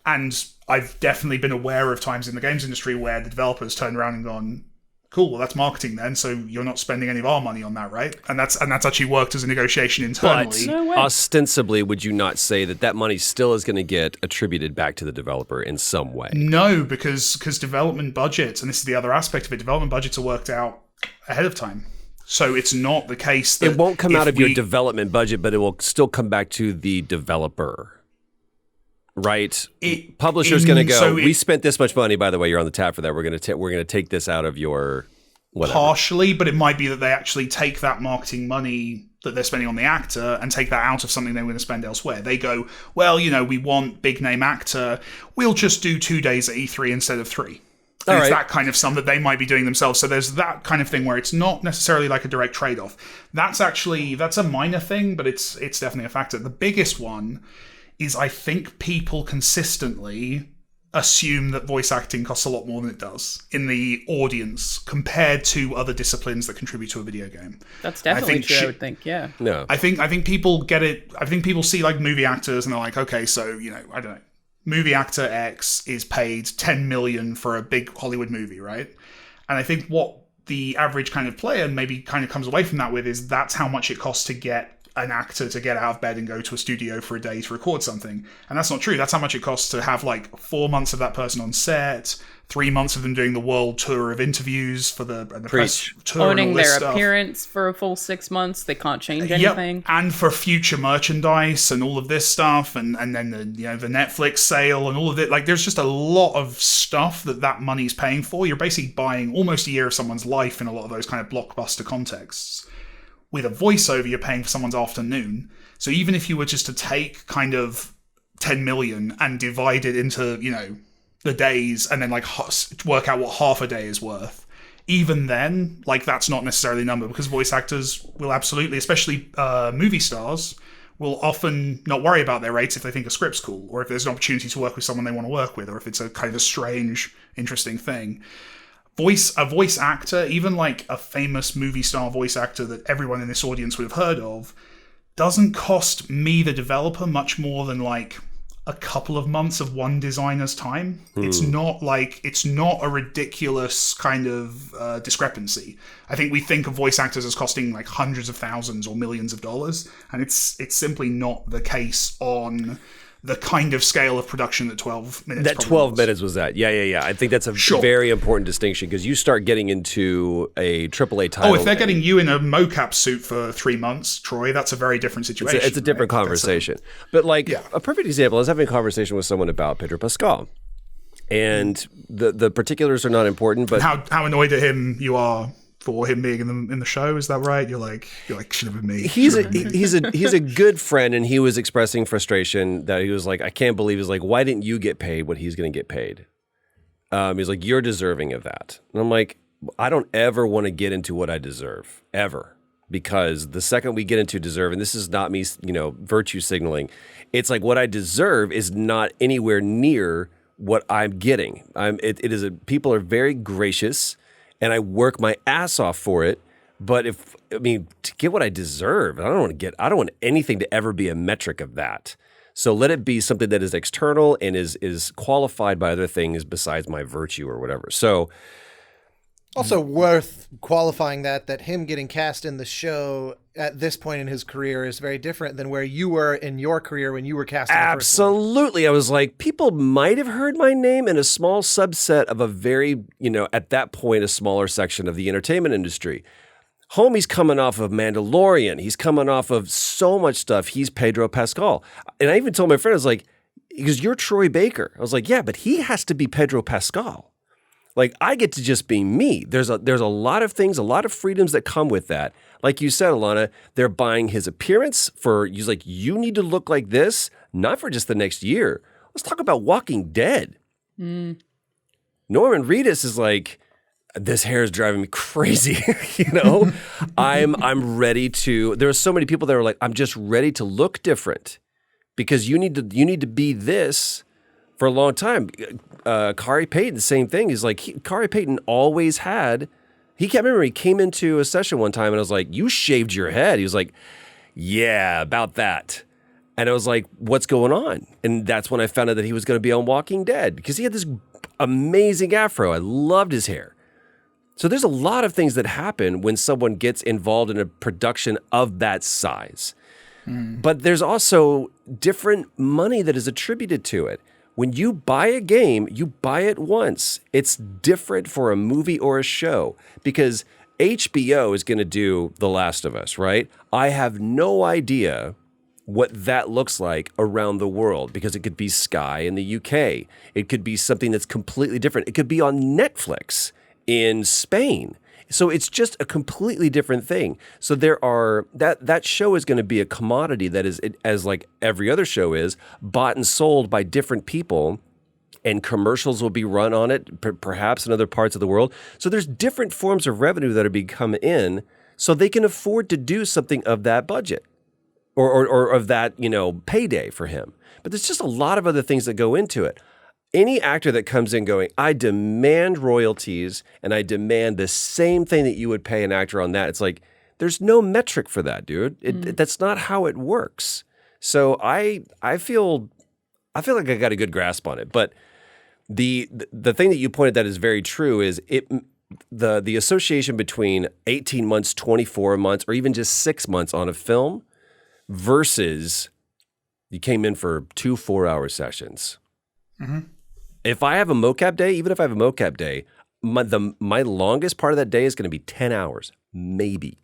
And I've definitely been aware of times in the games industry where the developers turned around and gone, cool, well, that's marketing then, so you're not spending any of our money on that, right? And that's actually worked as a negotiation internally. But ostensibly, would you not say that money still is going to get attributed back to the developer in some way? No, because development budgets, and this is the other aspect of it, development budgets are worked out ahead of time. So it's not the case that... It won't come out of your development budget, but it will still come back to the developer. Right, publisher's going to go. We spent this much money. By the way, you're on the tab for that. We're going to take this out of your whatever. Partially, but it might be that they actually take that marketing money that they're spending on the actor and take that out of something they're going to spend elsewhere. They go, well, we want big name actor. We'll just do 2 days at E3 instead of 3. And it's that kind of sum that they might be doing themselves. So there's that kind of thing where it's not necessarily like a direct trade-off. That's a minor thing, but it's definitely a factor. The biggest one is I think people consistently assume that voice acting costs a lot more than it does in the audience compared to other disciplines that contribute to a video game. That's definitely true, I would think, yeah. No. I think people get it. I think people see like movie actors and they're like, okay, so, I don't know, movie actor X is paid $10 million for a big Hollywood movie, right? And I think what the average kind of player maybe kind of comes away from that with is that's how much it costs to get an actor to get out of bed and go to a studio for a day to record something. And that's not true. That's how much it costs to have like 4 months of that person on set, 3 months of them doing the world tour of interviews for the press tour, owning and all this their stuff. Appearance for a full 6 months. They can't change anything. Yep. And for future merchandise and all of this stuff, and then the the Netflix sale and all of it. Like there's just a lot of stuff that money's paying for. You're basically buying almost a year of someone's life in a lot of those kind of blockbuster contexts. With a voiceover, you're paying for someone's afternoon. So even if you were just to take kind of 10 million and divide it into, the days and then like work out what half a day is worth, even then, like that's not necessarily a number, because voice actors will absolutely, especially movie stars, will often not worry about their rates if they think a script's cool, or if there's an opportunity to work with someone they want to work with, or if it's a kind of a strange, interesting thing. A voice actor, even like a famous movie star voice actor that everyone in this audience would have heard of, doesn't cost me, the developer, much more than like a couple of months of one designer's time. It's not a ridiculous kind of discrepancy. I think we think of voice actors as costing like hundreds of thousands or millions of dollars, and it's simply not the case on the kind of scale of production that 12 minutes. That 12 minutes was that. Yeah. I think that's a very important distinction, because you start getting into a AAA title. Oh, if they're getting you in a mocap suit for 3 months, Troy, that's a very different situation. It's a different conversation. But like a perfect example, I was having a conversation with someone about Pedro Pascal. And the particulars are not important, but how annoyed at him you are for him being in the show, is that right? You're like should have been me. He's a good friend, and he was expressing frustration that he was like, I can't believe, he's like, why didn't you get paid what he's going to get paid? He's like, you're deserving of that. And I'm like, I don't ever want to get into what I deserve, ever. Because the second we get into deserve, and this is not me, virtue signaling, it's like what I deserve is not anywhere near what I'm getting. People are very gracious, and I work my ass off for it. But to get what I deserve, I don't want anything to ever be a metric of that. So let it be something that is external and is qualified by other things besides my virtue or whatever. So also worth qualifying that him getting cast in the show at this point in his career is very different than where you were in your career when you were cast in the first one. Absolutely. I was like, people might have heard my name in a small subset of a very, at that point, a smaller section of the entertainment industry. Homie's coming off of Mandalorian. He's coming off of so much stuff. He's Pedro Pascal. And I even told my friend, I was like, because you're Troy Baker. I was like, yeah, but he has to be Pedro Pascal. Like, I get to just be me. There's a lot of things, a lot of freedoms that come with that. Like you said, Alanah, they're buying his appearance for, he's like, you need to look like this, not for just the next year. Let's talk about Walking Dead. Norman Reedus is like, this hair is driving me crazy. You know, I'm ready to, there are so many people that are like, I'm just ready to look different because you need to be this for a long time. Kari Payton, the same thing. He's like, Kari Payton always had, he came into a session one time and I was like, you shaved your head. He was like, yeah, about that. And I was like, what's going on? And that's when I found out that he was going to be on Walking Dead because he had this amazing afro. I loved his hair. So there's a lot of things that happen when someone gets involved in a production of that size. But there's also different money that is attributed to it. When you buy a game, you buy it once. It's different for a movie or a show because HBO is going to do The Last of Us, right? I have no idea what that looks like around the world because it could be Sky in the UK. It could be something that's completely different. It could be on Netflix in Spain. So it's just a completely different thing. So that show is going to be a commodity that is, as like every other show is, bought and sold by different people, and commercials will be run on it, perhaps in other parts of the world. So there's different forms of revenue that are being come in so they can afford to do something of that budget or of that, payday for him. But there's just a lot of other things that go into it. Any actor that comes in going, I demand royalties and I demand the same thing that you would pay an actor on that. It's like, there's no metric for that, dude. That's not how it works. So I feel like I got a good grasp on it. But the thing that you pointed that is very true is the association between 18 months, 24 months, or even just 6 months on a film versus you came in for 2 4-hour sessions. Mm-hmm. If I have a mocap day, even if I have a mocap day, my longest part of that day is going to be 10 hours, maybe.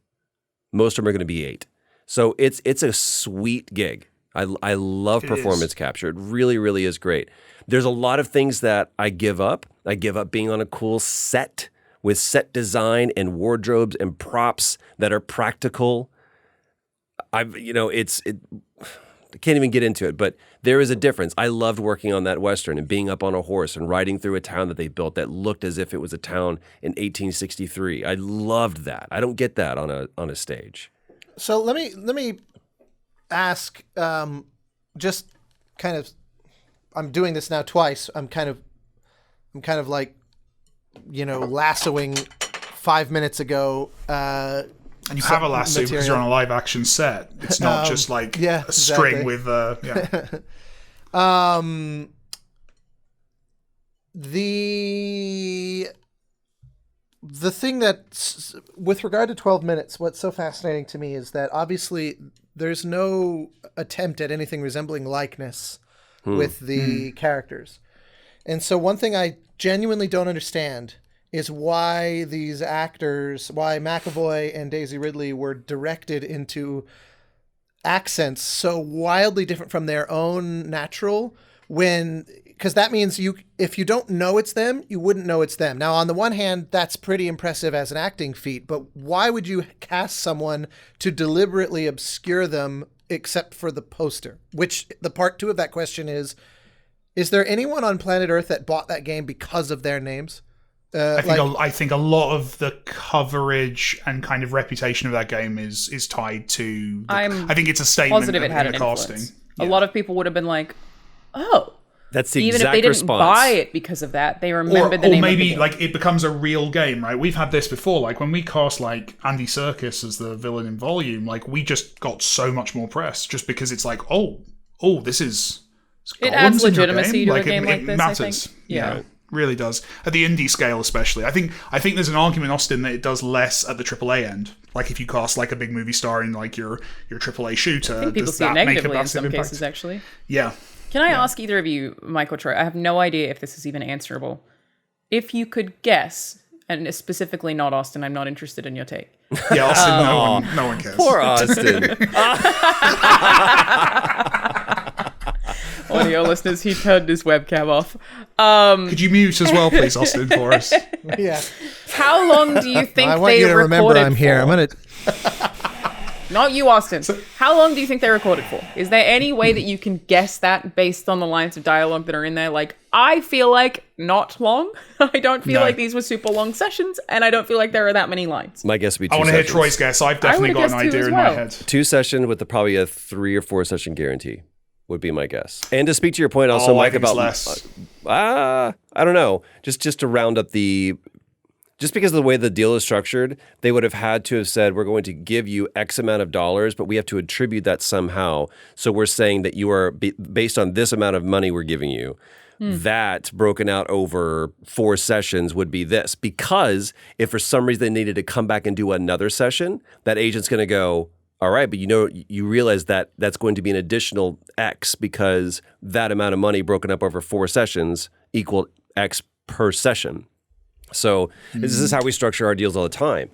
Most of them are going to be 8. So it's a sweet gig. I love performance capture. It really, really is great. There's a lot of things that I give up. I give up being on a cool set with set design and wardrobes and props that are practical. I can't even get into it, but there is a difference. I loved working on that Western and being up on a horse and riding through a town that they built that looked as if it was a town in 1863. I loved that. I don't get that on a stage. So let me ask, just kind of, I'm doing this now twice. I'm kind of like, lassoing 5 minutes ago. And you have a lasso because you're on a live action set. It's not just like a string with the thing that, with regard to 12 minutes, what's so fascinating to me is that obviously there's no attempt at anything resembling likeness with the characters. And so one thing I genuinely don't understand is why these actors, why McAvoy and Daisy Ridley were directed into accents so wildly different from their own natural, because that means if you don't know it's them, you wouldn't know it's them. Now, on the one hand, that's pretty impressive as an acting feat, but why would you cast someone to deliberately obscure them except for the poster? Which, the part 2 of that question is there anyone on planet Earth that bought that game because of their names? I think a lot of the coverage and kind of reputation of that game is tied to. I think it's a statement positive it had an casting. Influence. Yeah. A lot of people would have been like, "Oh, that's the even exact if they response. didn't buy it because of that, they remembered the name." Or maybe of the game. like it becomes a real game, right? We've had this before. Like when we cast like Andy Serkis as the villain in Volume, like we just got so much more press just because it's like, oh, this is. It adds legitimacy to a game like it this. Matters. I think. Yeah. Really does at the indie scale, especially. I think there's an argument, Austin, that it does less at the AAA end. Like if you cast like a big movie star in like your AAA shooter, I think people see it negatively in some cases. Actually, yeah. Can I ask either of you, Mike or Troy? I have no idea if this is even answerable. If you could guess, And specifically not Austin. I'm not interested in your take. Yeah, Austin, no one cares. Poor Austin. Audio listeners, he turned his webcam off. Could you mute as well, please, Austin, for us? Yeah. How long do you think I want they you to remember recorded I'm here. for? I'm gonna. Not you, Austin. How long do you think they recorded for? Is there any way that you can guess that based on the lines of dialogue that are in there? Like, I feel like not long. I don't feel like these were super long sessions, and I don't feel like there are that many lines. My guess would be 2 I want to hear sessions. Troy's guess. I've definitely got an guessed 2 idea as in my well. head. 2 session with probably a 3 or 4 session guarantee would be my guess. And to speak to your point also, Mike, I think it's about less. I don't know, just to round up just because of the way the deal is structured, they would have had to have said, we're going to give you X amount of dollars, but we have to attribute that somehow. So we're saying that you are, based on this amount of money we're giving you, that broken out over 4 sessions would be this. Because if for some reason they needed to come back and do another session, that agent's going to go, all right, but you realize that that's going to be an additional X because that amount of money broken up over 4 sessions equal X per session. So this is how we structure our deals all the time,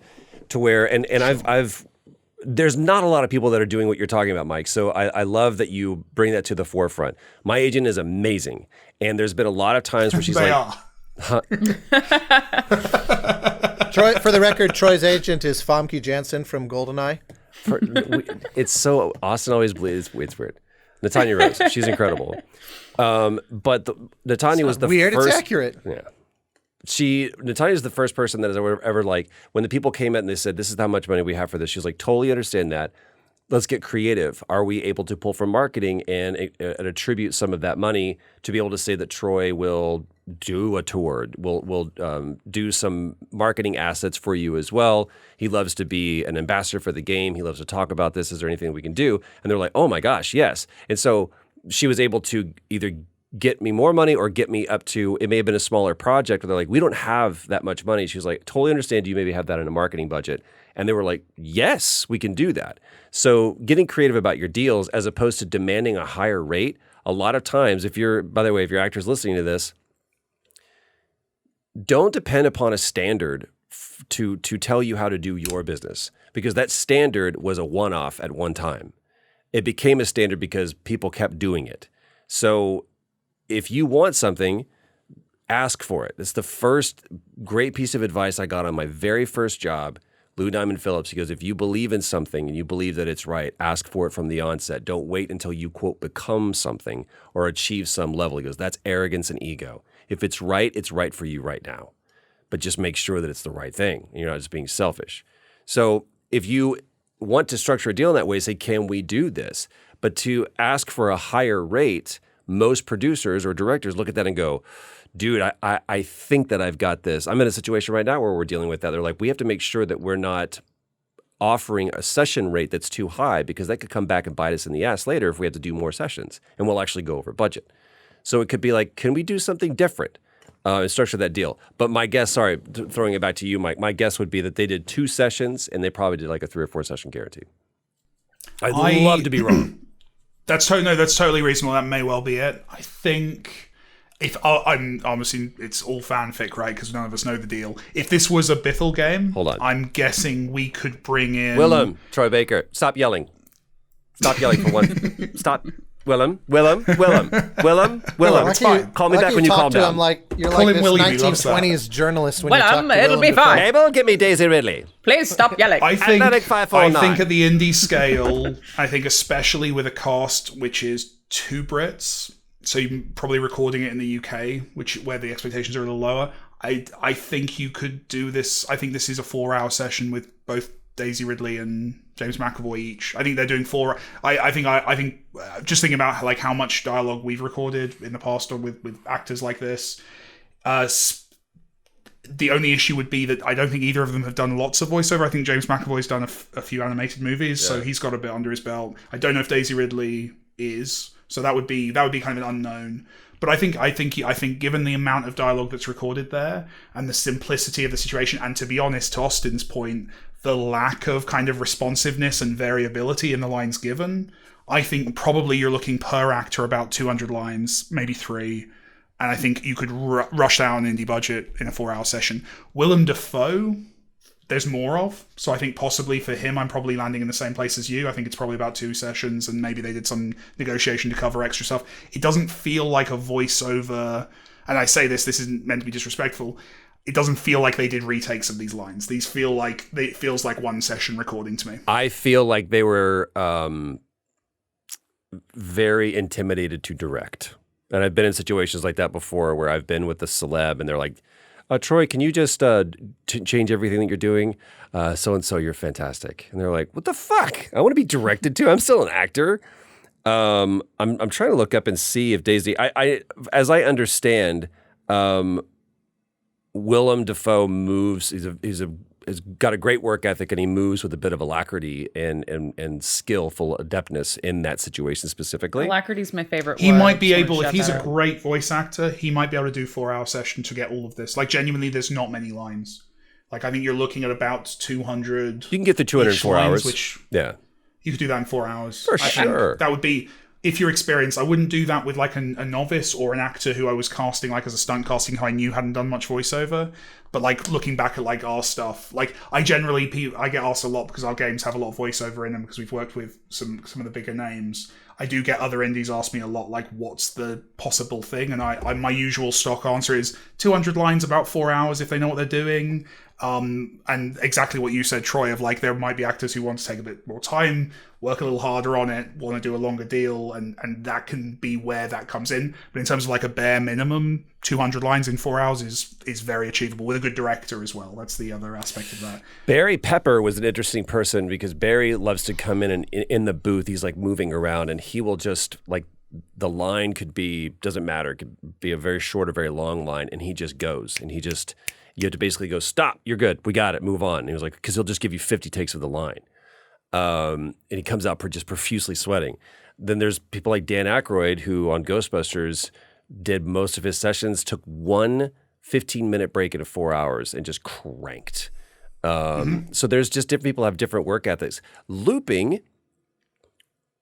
to where and I've there's not a lot of people that are doing what you're talking about, Mike. So I love that you bring that to the forefront. My agent is amazing, and there's been a lot of times where she's They like, are. Troy, for the record, Troy's agent is Famke Janssen from GoldenEye. it's so Austin always believes it's weird. Natanya Rose, she's incredible. But Natanya was the Weird, first. it's accurate. Yeah. Natanya is the first person that has ever like, when the people came in and they said, this is how much money we have for this. She was like, totally understand that. Let's get creative. Are we able to pull from marketing and attribute some of that money to be able to say that Troy will do a tour, will do some marketing assets for you as well. He loves to be an ambassador for the game. He loves to talk about this. Is there anything we can do? And they're like, oh my gosh, yes. And so she was able to either get me more money or get me up to, it may have been a smaller project where they're like, we don't have that much money. She was like, totally understand you maybe have that in a marketing budget. And they were like, yes, we can do that. So getting creative about your deals as opposed to demanding a higher rate, a lot of times, by the way, if your actor's listening to this, don't depend upon a standard to tell you how to do your business, because that standard was a one-off at one time. It became a standard because people kept doing it. So if you want something, ask for it. It's the first great piece of advice I got on my very first job. Lou Diamond Phillips, he goes, if you believe in something and you believe that it's right, ask for it from the onset. Don't wait until you, quote, become something or achieve some level. He goes, that's arrogance and ego. If it's right for you right now. But just make sure that it's the right thing. You're not just being selfish. So if you want to structure a deal in that way, say, can we do this? But to ask for a higher rate, most producers or directors look at that and go, dude, I think that I've got this. I'm in a situation right now where we're dealing with that. They're like, we have to make sure that we're not offering a session rate that's too high, because that could come back and bite us in the ass later if we have to do more sessions, and we'll actually go over budget. So it could be like, can we do something different and structure that deal? But my guess, throwing it back to you, Mike, my guess would be that they did 2 sessions and they probably did like a 3 or 4 session guarantee. I'd love to be wrong. That's totally reasonable. That may well be it. I think if I'm obviously it's all fanfic, right? Because none of us know the deal. If this was a Bithell game, hold on, I'm guessing we could bring in Willem, Troy Baker. Stop yelling. Stop yelling for one. Stop. Willem. It's fine. Call me back when you calm down. I'm like, you're Call like him this Willie, he loves 1920s journalist when you talk Willem, to it'll Willem be Dafoe. fine. Abel, give me Daisy Ridley. Please stop yelling. I think Athletic 549. I think at the indie scale, I think especially with a cast which is 2 Brits, so you're probably recording it in the UK, where the expectations are a little lower. I think you could do this. I think this is a 4-hour session with both Daisy Ridley and James McAvoy each. I think they're doing 4. I think just thinking about like how much dialogue we've recorded in the past or with actors like this. The only issue would be that I don't think either of them have done lots of voiceover. I think James McAvoy's done a few animated movies, so he's got a bit under his belt. I don't know if Daisy Ridley is, so that would be kind of an unknown. But I think given the amount of dialogue that's recorded there and the simplicity of the situation, and to be honest, to Austin's point, the lack of kind of responsiveness and variability in the lines given, I think probably you're looking per actor about 200 lines, maybe 3. And I think you could rush that on an indie budget in a 4-hour session. Willem Dafoe, there's more of. So I think possibly for him, I'm probably landing in the same place as you. I think it's probably about 2 sessions, and maybe they did some negotiation to cover extra stuff. It doesn't feel like a voiceover, and I say this isn't meant to be disrespectful. It doesn't feel like they did retakes of these lines. These feel like, it feels like one session recording to me. I feel like they were very intimidated to direct. And I've been in situations like that before where I've been with the celeb and they're like, Troy, can you just change everything that you're doing? So-and-so, you're fantastic. And they're like, what the fuck? I want to be directed to. I'm still an actor. I'm trying to look up and see if Daisy, as I understand, Willem Dafoe moves, he's got a great work ethic and he moves with a bit of alacrity and skillful adeptness in that situation specifically. Alacrity's my favorite He word. might be Just able, wanna if he's shout a that out. great voice actor, he might be able to do 4-hour session to get all of this. Like, genuinely, there's not many lines. Like, I think you're looking at about 200. You can get the 204 hours. Which yeah. you could do that in 4 hours. For sure. And that would be, if you're experienced, I wouldn't do that with like a novice or an actor who I was casting like as a stunt casting who I knew hadn't done much voiceover. But like looking back at like our stuff, like I get asked a lot because our games have a lot of voiceover in them because we've worked with some of the bigger names. I do get other indies ask me a lot like what's the possible thing, and I my usual stock answer is 200 lines, about 4 hours if they know what they're doing. And exactly what you said, Troy, of like there might be actors who want to take a bit more time, work a little harder on it, want to do a longer deal, and that can be where that comes in. But in terms of like a bare minimum, 200 lines in 4 hours is very achievable with a good director as well. That's the other aspect of that. Barry Pepper was an interesting person because Barry loves to come in and in the booth, he's like moving around and he will just like, the line could be, doesn't matter, it could be a very short or very long line, and he just goes and you have to basically go, stop, you're good, we got it, move on. And he was like, because he'll just give you 50 takes of the line. And he comes out just profusely sweating. Then there's people like Dan Aykroyd who on Ghostbusters did most of his sessions, took one 15-minute break into 4 hours and just cranked. So there's just different people have different work ethics. Looping,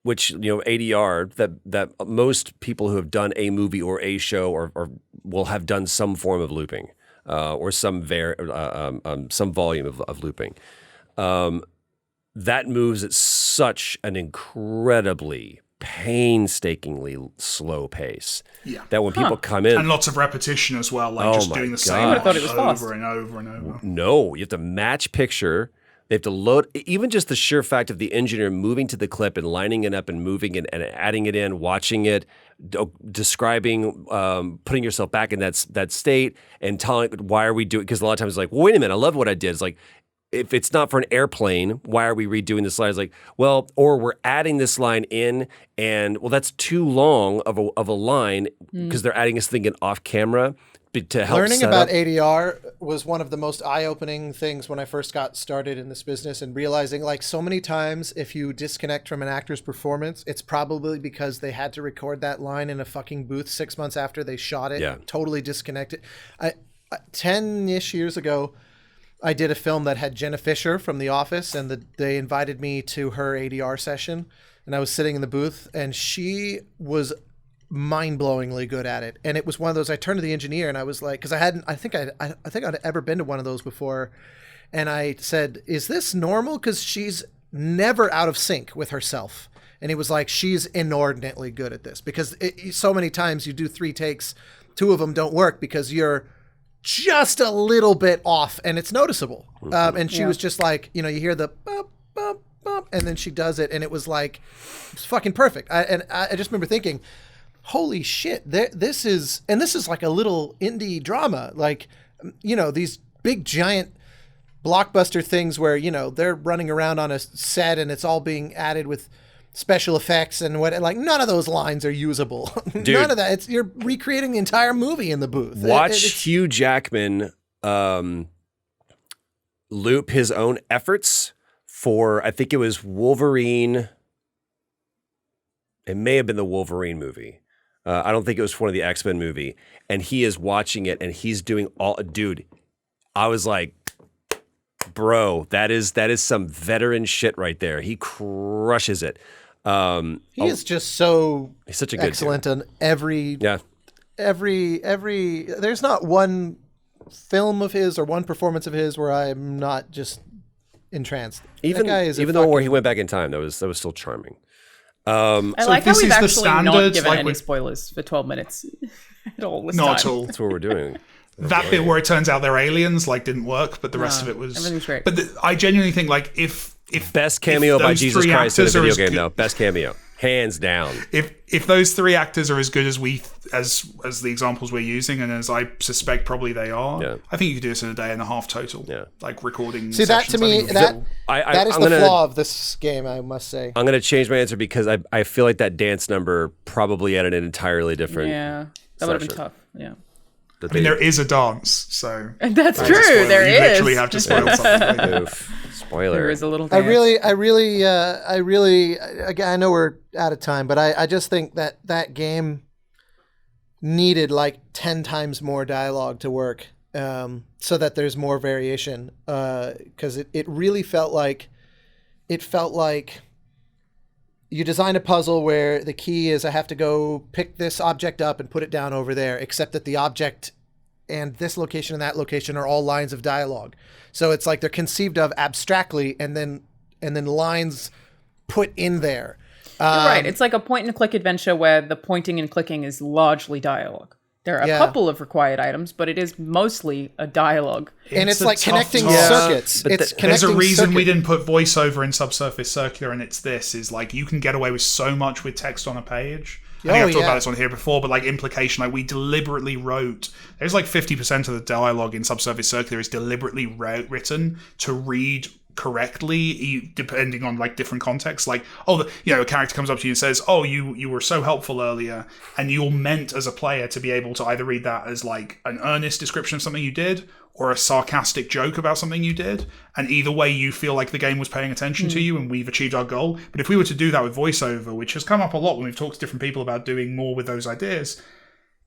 which, ADR, that most people who have done a movie or a show or will have done some form of looping or some volume of looping. That moves at such an incredibly, painstakingly slow pace. Yeah. That when people come in... And lots of repetition as well, like just doing the same I would've thought it was fast. over and over and over. No, you have to match picture. They have to load, even just the sheer fact of the engineer moving to the clip and lining it up and moving it and adding it in, watching it, describing, putting yourself back in that state and telling, why are we doing, because a lot of times it's like, well, wait a minute, I love what I did. It's like, if it's not for an airplane, why are we redoing this line? It's like, well, or we're adding this line in and, well, that's too long of a line because they're adding this thing in off camera to help Learning set about up. ADR was one of the most eye-opening things when I first got started in this business, and realizing like so many times if you disconnect from an actor's performance, it's probably because they had to record that line in a fucking booth 6 months after they shot it, totally disconnected. 10-ish years ago, I did a film that had Jenna Fisher from The Office, and they invited me to her ADR session, and I was sitting in the booth, and she was mind-blowingly good at it. And it was one of those, I turned to the engineer and I was like, because I think I'd ever been to one of those before, and I said, is this normal? Because she's never out of sync with herself. And he was like, she's inordinately good at this, because so many times you do 3 takes, 2 of them don't work because you're just a little bit off and it's noticeable. And she was just like, you hear the bump, bump, bump, and then she does it, and it was like, it's fucking perfect. I just remember thinking, holy shit, this is like a little indie drama. Like, these big giant blockbuster things where, they're running around on a set and it's all being added with special effects and what, like none of those lines are usable. Dude, none of that. You're recreating the entire movie in the booth. Watch Hugh Jackman loop his own efforts for, I think it was Wolverine. It may have been the Wolverine movie. I don't think it was one of the X-Men movie. And he is watching it and he's doing dude, I was like, bro, that is some veteran shit right there. He crushes it. He is just so he's such a good excellent on every there's not one film of his or one performance of his where I'm not just entranced. Even that guy is even though where he went back in time, that was still charming. I like how this we've is the actually not standard, given like any with- spoilers for 12 minutes at all this Not time. at all. That's what we're doing. That bit where it turns out they're aliens like didn't work, but the rest of it was. everything's great. But I genuinely think like if Best cameo by those Jesus three Christ in a actors are video as game, good- though. Best cameo, hands down. if those three actors are as good as as the examples we're using, and as I suspect probably they are, Yeah. I think you could do this in a day and a half total. Yeah. Like recording. See, that to sessions, I me, think that I- is I'm the gonna- flaw of this game, I must say. I'm going to change my answer because I feel like that dance number probably added an entirely different. Yeah, that would have been Section. tough. Yeah. that I mean, they- there is a dance, so That's that's a true. spoiler. There you is. literally have to spoil something. Right? Oof. Spoiler. There is a little I dance. really, again, I know we're out of time, but I just think that game needed like 10 times more dialogue to work, so that there's more variation. Because it really felt like you design a puzzle where the key is I have to go pick this object up and put it down over there, except that the object and this location and that location are all lines of dialogue. So it's like they're conceived of abstractly and then lines put in there. You're right. It's like a point and click adventure where the pointing and clicking is largely dialogue. There are Yeah. a couple of required items, but it is mostly a dialogue. And it's a like tough connecting task. circuits. but It's There's a connecting reason we circuit. didn't put voiceover in Subsurface Circular, and it's this: is like you can get away with so much with text on a page. I think I've talked about this on here before, but like implication, like we deliberately wrote. There's like 50% of the dialogue in Subsurface Circular is deliberately written to read correctly, depending on like different contexts. Like, a character comes up to you and says, "Oh, you were so helpful earlier," and you're meant as a player to be able to either read that as like an earnest description of something you did, or a sarcastic joke about something you did. And either way, you feel like the game was paying attention to you and we've achieved our goal. But if we were to do that with voiceover, which has come up a lot when we've talked to different people about doing more with those ideas,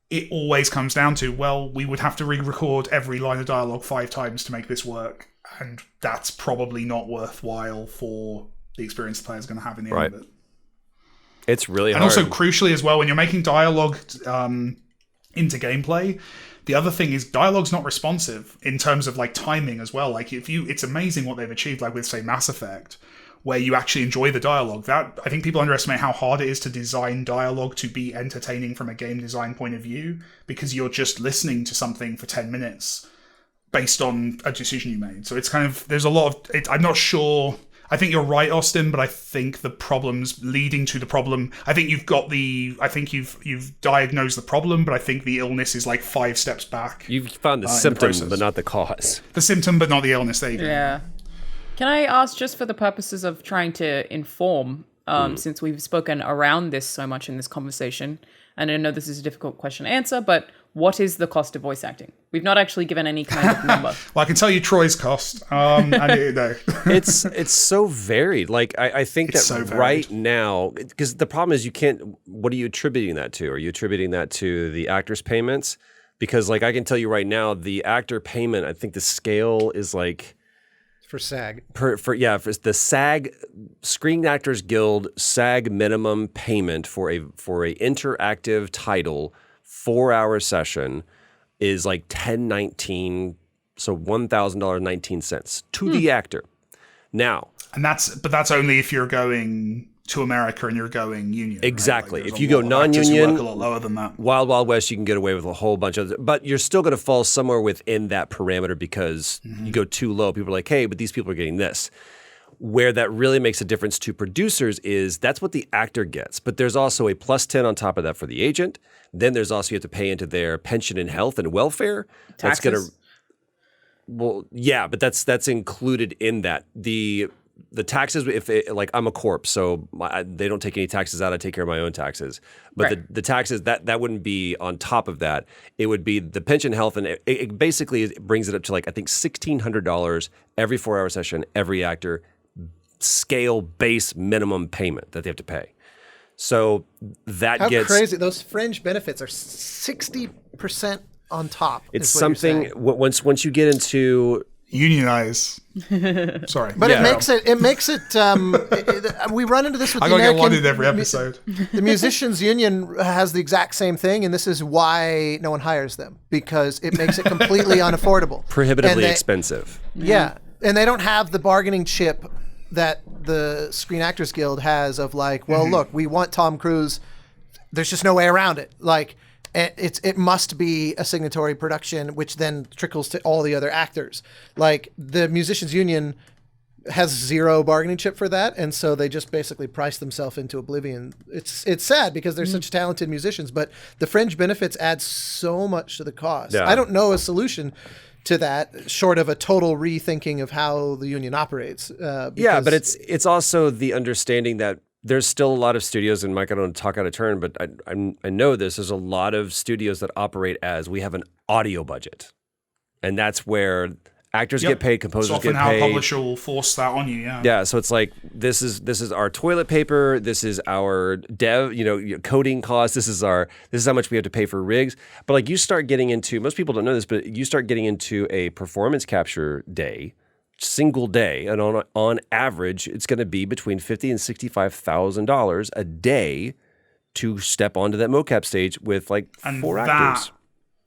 it always comes down to, well, we would have to re-record every line of dialogue 5 times to make this work. And that's probably not worthwhile for the experience the player's going to have in the end of it. It's really And hard. also, crucially as well, when you're making dialogue into gameplay, the other thing is dialogue's not responsive in terms of like timing as well. Like it's amazing what they've achieved, like with say Mass Effect, where you actually enjoy the dialogue. That I think people underestimate how hard it is to design dialogue to be entertaining from a game design point of view, because you're just listening to something for 10 minutes based on a decision you made. So it's kind of, there's a lot of, I'm not sure. I think you're right, Austin, but I think the problems leading to the problem, I think you've diagnosed the problem, but I think the illness is like 5 steps back. You've found the in the symptom, process. but not the cause. The symptom, but not the illness. There you go. Yeah. Can I ask, just for the purposes of trying to inform, since we've spoken around this so much in this conversation, and I know this is a difficult question to answer, but what is the cost of voice acting? We've not actually given any kind of number. Well, I can tell you Troy's cost. No. It's so varied. Like I think It's that so varied. right now, because the problem is you can't. What are you attributing that to? Are you attributing that to the actors' payments? Because like I can tell you right now, the actor payment, I think the scale is like for SAG. for the SAG Screen Actors Guild SAG minimum payment for a interactive title 4-hour session is like $1,019, so $1,000.19 to the actor. Now, And that's only if you're going to America and you're going union. right? Exactly. Like, If there's you a go lot of actors who non-union- work a lot lower than that. Wild Wild West, you can get away with a whole bunch of, but you're still going to fall somewhere within that parameter because you go too low. People are like, hey, but these people are getting this. Where that really makes a difference to producers is that's what the actor gets. But there's also a +10 on top of that for the agent. Then there's also you have to pay into their pension and health and welfare. That's going Taxes? to, well, yeah, but that's included in that. The taxes, if like I'm a corp, so they don't take any taxes out. I take care of my own taxes. But Right. the taxes that wouldn't be on top of that. It would be the pension, health, and it basically brings it up to like I think $1,600 every 4-hour session, every actor, scale base minimum payment that they have to pay. So that How gets crazy. Those fringe benefits are 60% on top. It's is what you're something saying. once you get into Unionize. Sorry. But it makes it, we run into this with I the gotta get American... one in every episode. The musicians union has the exact same thing, and this is why no one hires them, because it makes it completely unaffordable. Prohibitively expensive. Yeah. And they don't have the bargaining chip that the Screen Actors Guild has of like, well, look, we want Tom Cruise. There's just no way around it. Like, it must be a signatory production, which then trickles to all the other actors. Like, the musicians union has zero bargaining chip for that, and so they just basically price themselves into oblivion. It's sad because they're such talented musicians, but the fringe benefits add so much to the cost. Yeah. I don't know a solution to that short of a total rethinking of how the union operates. Yeah, but it's also the understanding that there's still a lot of studios, and Mike, I don't want to talk out of turn, but I know this. There's a lot of studios that operate as we have an audio budget, and that's where actors get paid, composers It's often get how paid. a publisher will force that on you. Yeah. Yeah, so it's like this is our toilet paper. This is our coding costs. This is how much we have to pay for rigs. But like you start getting into, most people don't know this, but you start getting into a performance capture day. Single day, and on average, it's going to be between $50,000 and $65,000 a day to step onto that mocap stage with like four actors.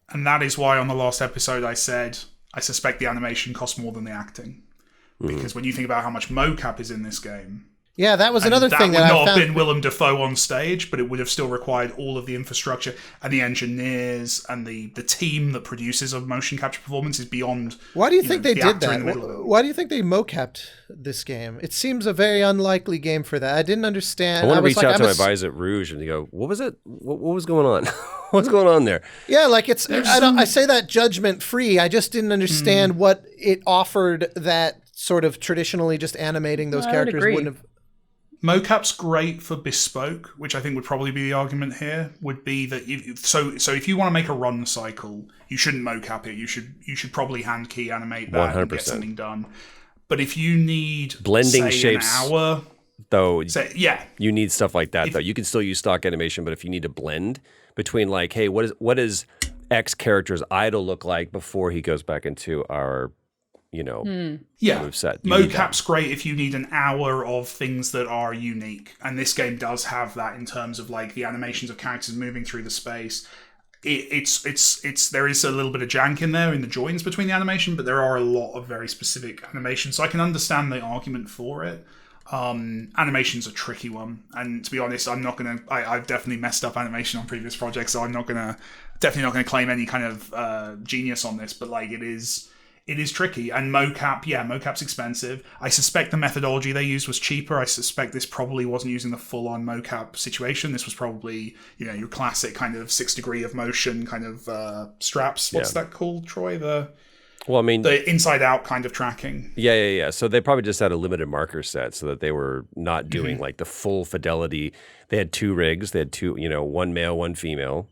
And that is why on the last episode I said I suspect the animation costs more than the acting, because when you think about how much mocap is in this game. Yeah, that was another thing that I would not found. have been Willem Dafoe on stage, but it would have still required all of the infrastructure and the engineers and the team that produces a motion capture performance is beyond. Why do you think they the did actor in that? the middle of it. Why do you think they mocapped this game? It seems a very unlikely game for that. I didn't understand. I want to was reach out to my I'm buddies at Rouge and go, what was it? What was going on? What's going on there? Yeah, like I say that judgment free. I just didn't understand what it offered that sort of traditionally just animating those I would characters agree. wouldn't have. Mocap's great for bespoke, which I think would probably be the argument here. Would be that so if you want to make a run cycle, you shouldn't mocap it. You should probably hand key animate that and get 100%. something done. But if you need Blending say, shapes. an hour, Though yeah, you need stuff like that, though. You can still use stock animation, but if you need to blend between like, hey, what is X character's idol look like before he goes back into our moveset? Mocap's great if you need an hour of things that are unique, and this game does have that in terms of like the animations of characters moving through the space. It's there is a little bit of jank in there in the joins between the animation, but there are a lot of very specific animations, so I can understand the argument for it. Animation's a tricky one, and to be honest, I've definitely messed up animation on previous projects, so I'm definitely not gonna claim any kind of genius on this, but like it is tricky. And mocap's expensive. I suspect the methodology they used was cheaper. I suspect this probably wasn't using the full-on mocap situation. This was probably your classic kind of 6 degree of motion kind of straps. What's that called, Troy? The inside out kind of tracking. Yeah. So they probably just had a limited marker set so that they were not doing like the full fidelity. They had 2 rigs. They had 2, one male, one female.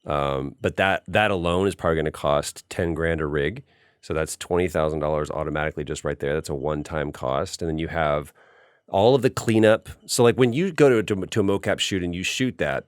But that alone is probably going to cost $10,000 a rig. So that's $20,000 automatically just right there. That's a one-time cost. And then you have all of the cleanup. So like when you go to a mocap shoot and you shoot that,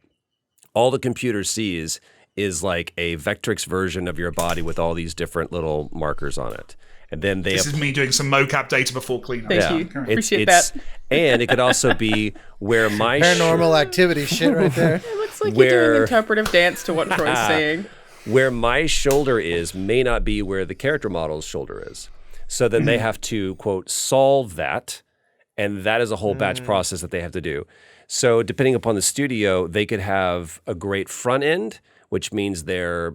all the computer sees is like a Vectrix version of your body with all these different little markers on it. And then This is me doing some mocap data before cleanup. Thank you. Appreciate that. And it could also be where my Paranormal activity shit right there. It looks like you're doing interpretive dance to what Troy's saying. Where my shoulder is may not be where the character model's shoulder is. So then they have to, quote, solve that. And that is a whole batch process that they have to do. So depending upon the studio, they could have a great front end, which means their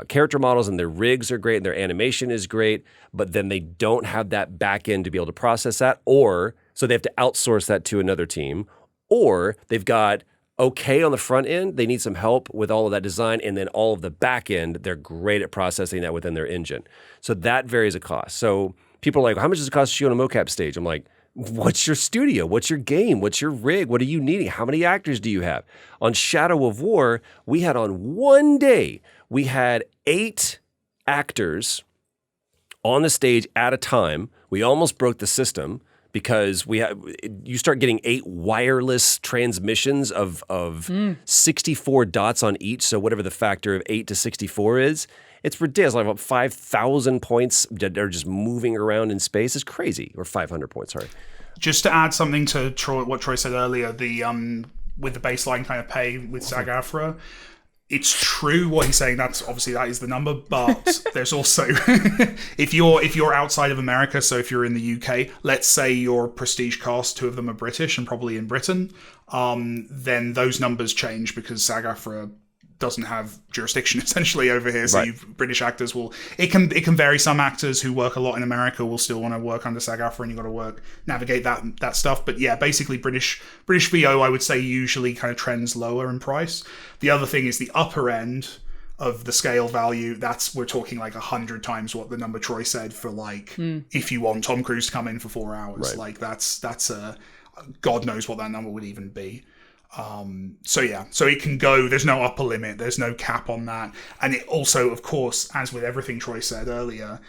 character models and their rigs are great and their animation is great, but then they don't have that back end to be able to process that, or so they have to outsource that to another team, or they've got okay on the front end, they need some help with all of that design, and then all of the back end, they're great at processing that within their engine. So that varies a cost. So people are like, how much does it cost to shoot on a mocap stage? I'm like, what's your studio? What's your game? What's your rig? What are you needing? How many actors do you have? On Shadow of War, we had on one day, we had 8 actors on the stage at a time. We almost broke the system because you start getting 8 wireless transmissions of 64 dots on each. So whatever the factor of 8 to 64 is, it's ridiculous. Like about 5,000 points that are just moving around in space. It's crazy. Or 500 points, sorry. Just to add something to what Troy said earlier, with the baseline kind of pay with SAG-AFTRA, it's true what he's saying. That is the number, but there's also if you're outside of America, so if you're in the UK, let's say your prestige cast, 2 of them are British and probably in Britain, then those numbers change because SAG-AFTRA doesn't have jurisdiction essentially over here. So British actors it can vary. Some actors who work a lot in America will still want to work under SAG-AFTRA, and you've got to navigate that stuff. But yeah, basically British VO, I would say, usually kind of trends lower in price. The other thing is the upper end of the scale value. We're talking like 100 times what the number Troy said for like if you want Tom Cruise to come in for 4 hours. Like that's God knows what that number would even be. So it can go, there's no upper limit, there's no cap on that. And it also, of course, as with everything Troy said earlier,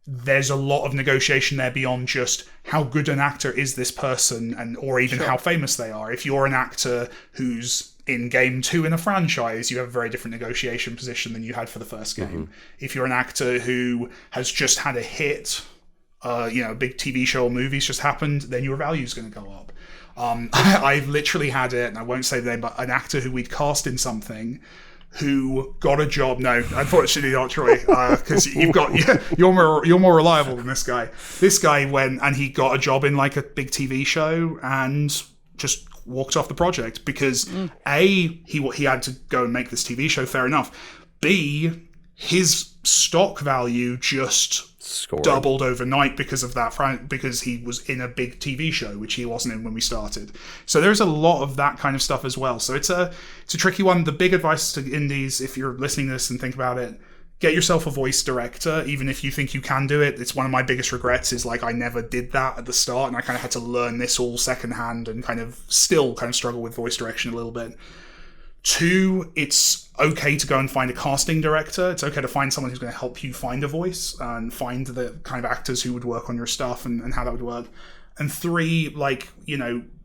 there's a lot of negotiation there beyond just how good an actor is this person, or even how famous they are. If you're an actor who's in game 2 in a franchise, you have a very different negotiation position than you had for the first game. If you're an actor who has just had a hit, a big TV show or movie's just happened, then your value's going to go up. I've literally had it, and I won't say the name, but an actor who we'd cast in something who got a job. No, unfortunately not, Troy, because you're more reliable than this guy. This guy went and he got a job in like a big TV show and just walked off the project because A, he had to go and make this TV show, fair enough. B, his stock value just doubled overnight because of that, because he was in a big TV show, which he wasn't in when we started. So there's a lot of that kind of stuff as well. So it's a tricky one. The big advice to indies, if you're listening to this and think about it, get yourself a voice director, even if you think you can do it. It's one of my biggest regrets is like I never did that at the start, and I kind of had to learn this all secondhand and still struggle with voice direction a little bit. 2, it's okay to go and find a casting director. It's okay to find someone who's going to help you find a voice and find the kind of actors who would work on your stuff and how that would work. And 3,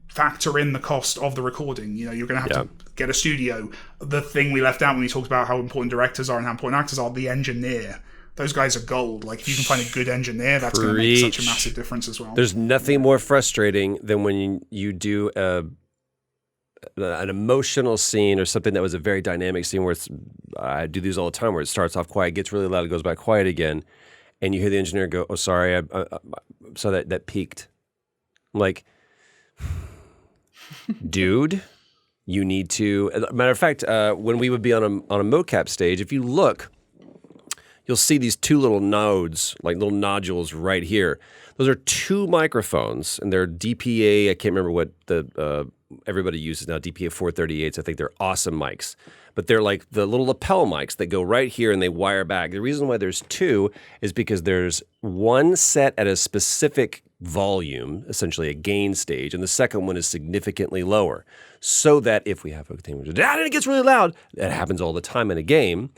factor in the cost of the recording. You're going to have to get a studio. The thing we left out when we talked about how important directors are and how important actors are, the engineer. Those guys are gold. Like, if you can find a good engineer, that's going to make such a massive difference as well. There's nothing more frustrating than when you do an emotional scene or something that was a very dynamic scene where I do these all the time, where it starts off quiet, gets really loud, it goes back quiet again, and you hear the engineer go, "Oh, sorry, I saw that peaked." I'm like, dude, you need to. Matter of fact, when we would be on a mocap stage, if you look, you'll see these 2 little nodes, like little nodules right here. Those are 2 microphones, and they're DPA. I can't remember what the everybody uses now, DPA 438s. I think they're awesome mics. But they're like the little lapel mics that go right here and they wire back. The reason why there's 2 is because there's one set at a specific volume, essentially a gain stage, and the second one is significantly lower. So that if we have a thing and it gets really loud, that happens all the time in a game,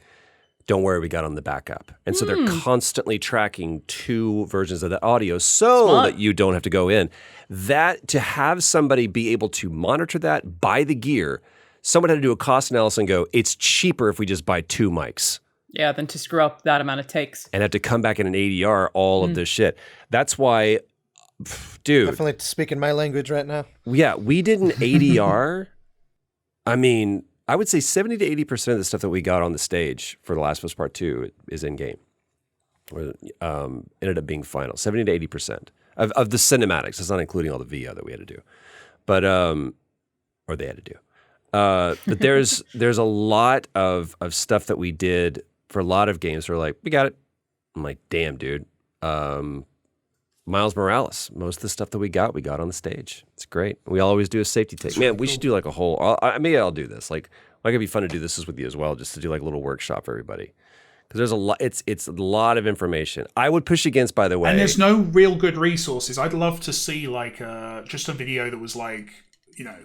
don't worry, we got on the backup. And so they're constantly tracking 2 versions of the audio so that you don't have to go in. That, to have somebody be able to monitor that, buy the gear, someone had to do a cost analysis and go, it's cheaper if we just buy 2 mics. Yeah, than to screw up that amount of takes. And have to come back in an ADR, all of this shit. That's why, dude. Definitely speaking my language right now. Yeah, we did an ADR. I mean, I would say 70 to 80% of the stuff that we got on the stage for The Last of Us Part 2 is in-game. Or ended up being final. 70 to 80% of the cinematics. That's not including all the VO that we had to do. But, or they had to do. But there's a lot of stuff that we did for a lot of games. We're like, we got it. I'm like, damn, dude. Miles Morales. Most of the stuff that we got on the stage. It's great. We always do a safety take. Man, we should do like a whole. Maybe I'll do this. Like, it'd be fun to do this with you as well, just to do like a little workshop for everybody. Because there's a lot. It's a lot of information. I would push against, by the way. And there's no real good resources. I'd love to see like just a video that was like,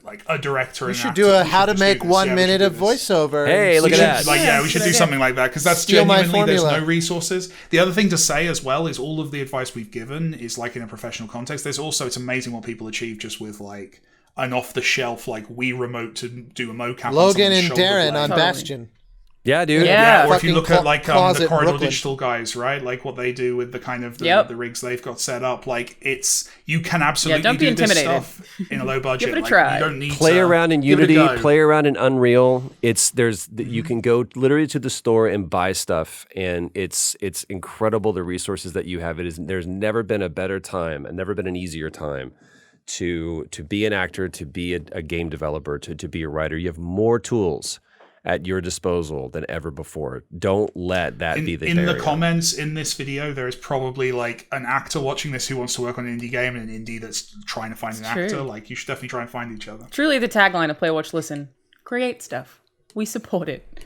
like a director. We should do a how to make 1 minute of voiceover. Hey, look at that. Like, we should do something like that, because that's Steal my genuinely, there's formula. no resources. The other thing to say as well is all of the advice we've given is like in a professional context. There's also, it's amazing what people achieve just with like an off the shelf like Wii remote to do a mocap. Logan on and shoulder Darren blade. on Bastion. Yeah, dude. Yeah. Or if you Fucking look at like the closet Corridor Brooklyn. Digital guys, right? Like what they do with the kind of the, Yep. the rigs they've got set up. Like you can absolutely don't be do this intimidated. stuff in a low budget. Give it a Like, try. You don't need Play to around in give it a Unity, go. play around in Unreal. You can go literally to the store and buy stuff, and it's incredible the resources that you have. There's never been a better time and never been an easier time to be an actor, to be a game developer, to be a writer. You have more tools at your disposal than ever before. Don't let that be the in barrier. the comments in this video, there is probably like an actor watching this who wants to work on an indie game and an indie that's trying to find an true. actor. Like, you should definitely try and find each other. Truly the tagline of Play, Watch, Listen. Create stuff. We support it.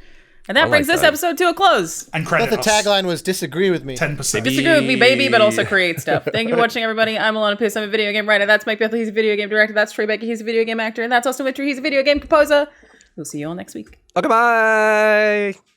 And that like brings this that. episode to a close. And I credit thought the us. tagline was disagree with me. 10%. Disagree with me, baby, but also create stuff. Thank you for watching, everybody. I'm Alanah Pearce. I'm a video game writer. That's Mike Bethel. He's a video game director. That's Trey Baker. He's a video game actor. And that's Austin Witcher. He's a video game composer. We'll see you all next week. Okay, bye.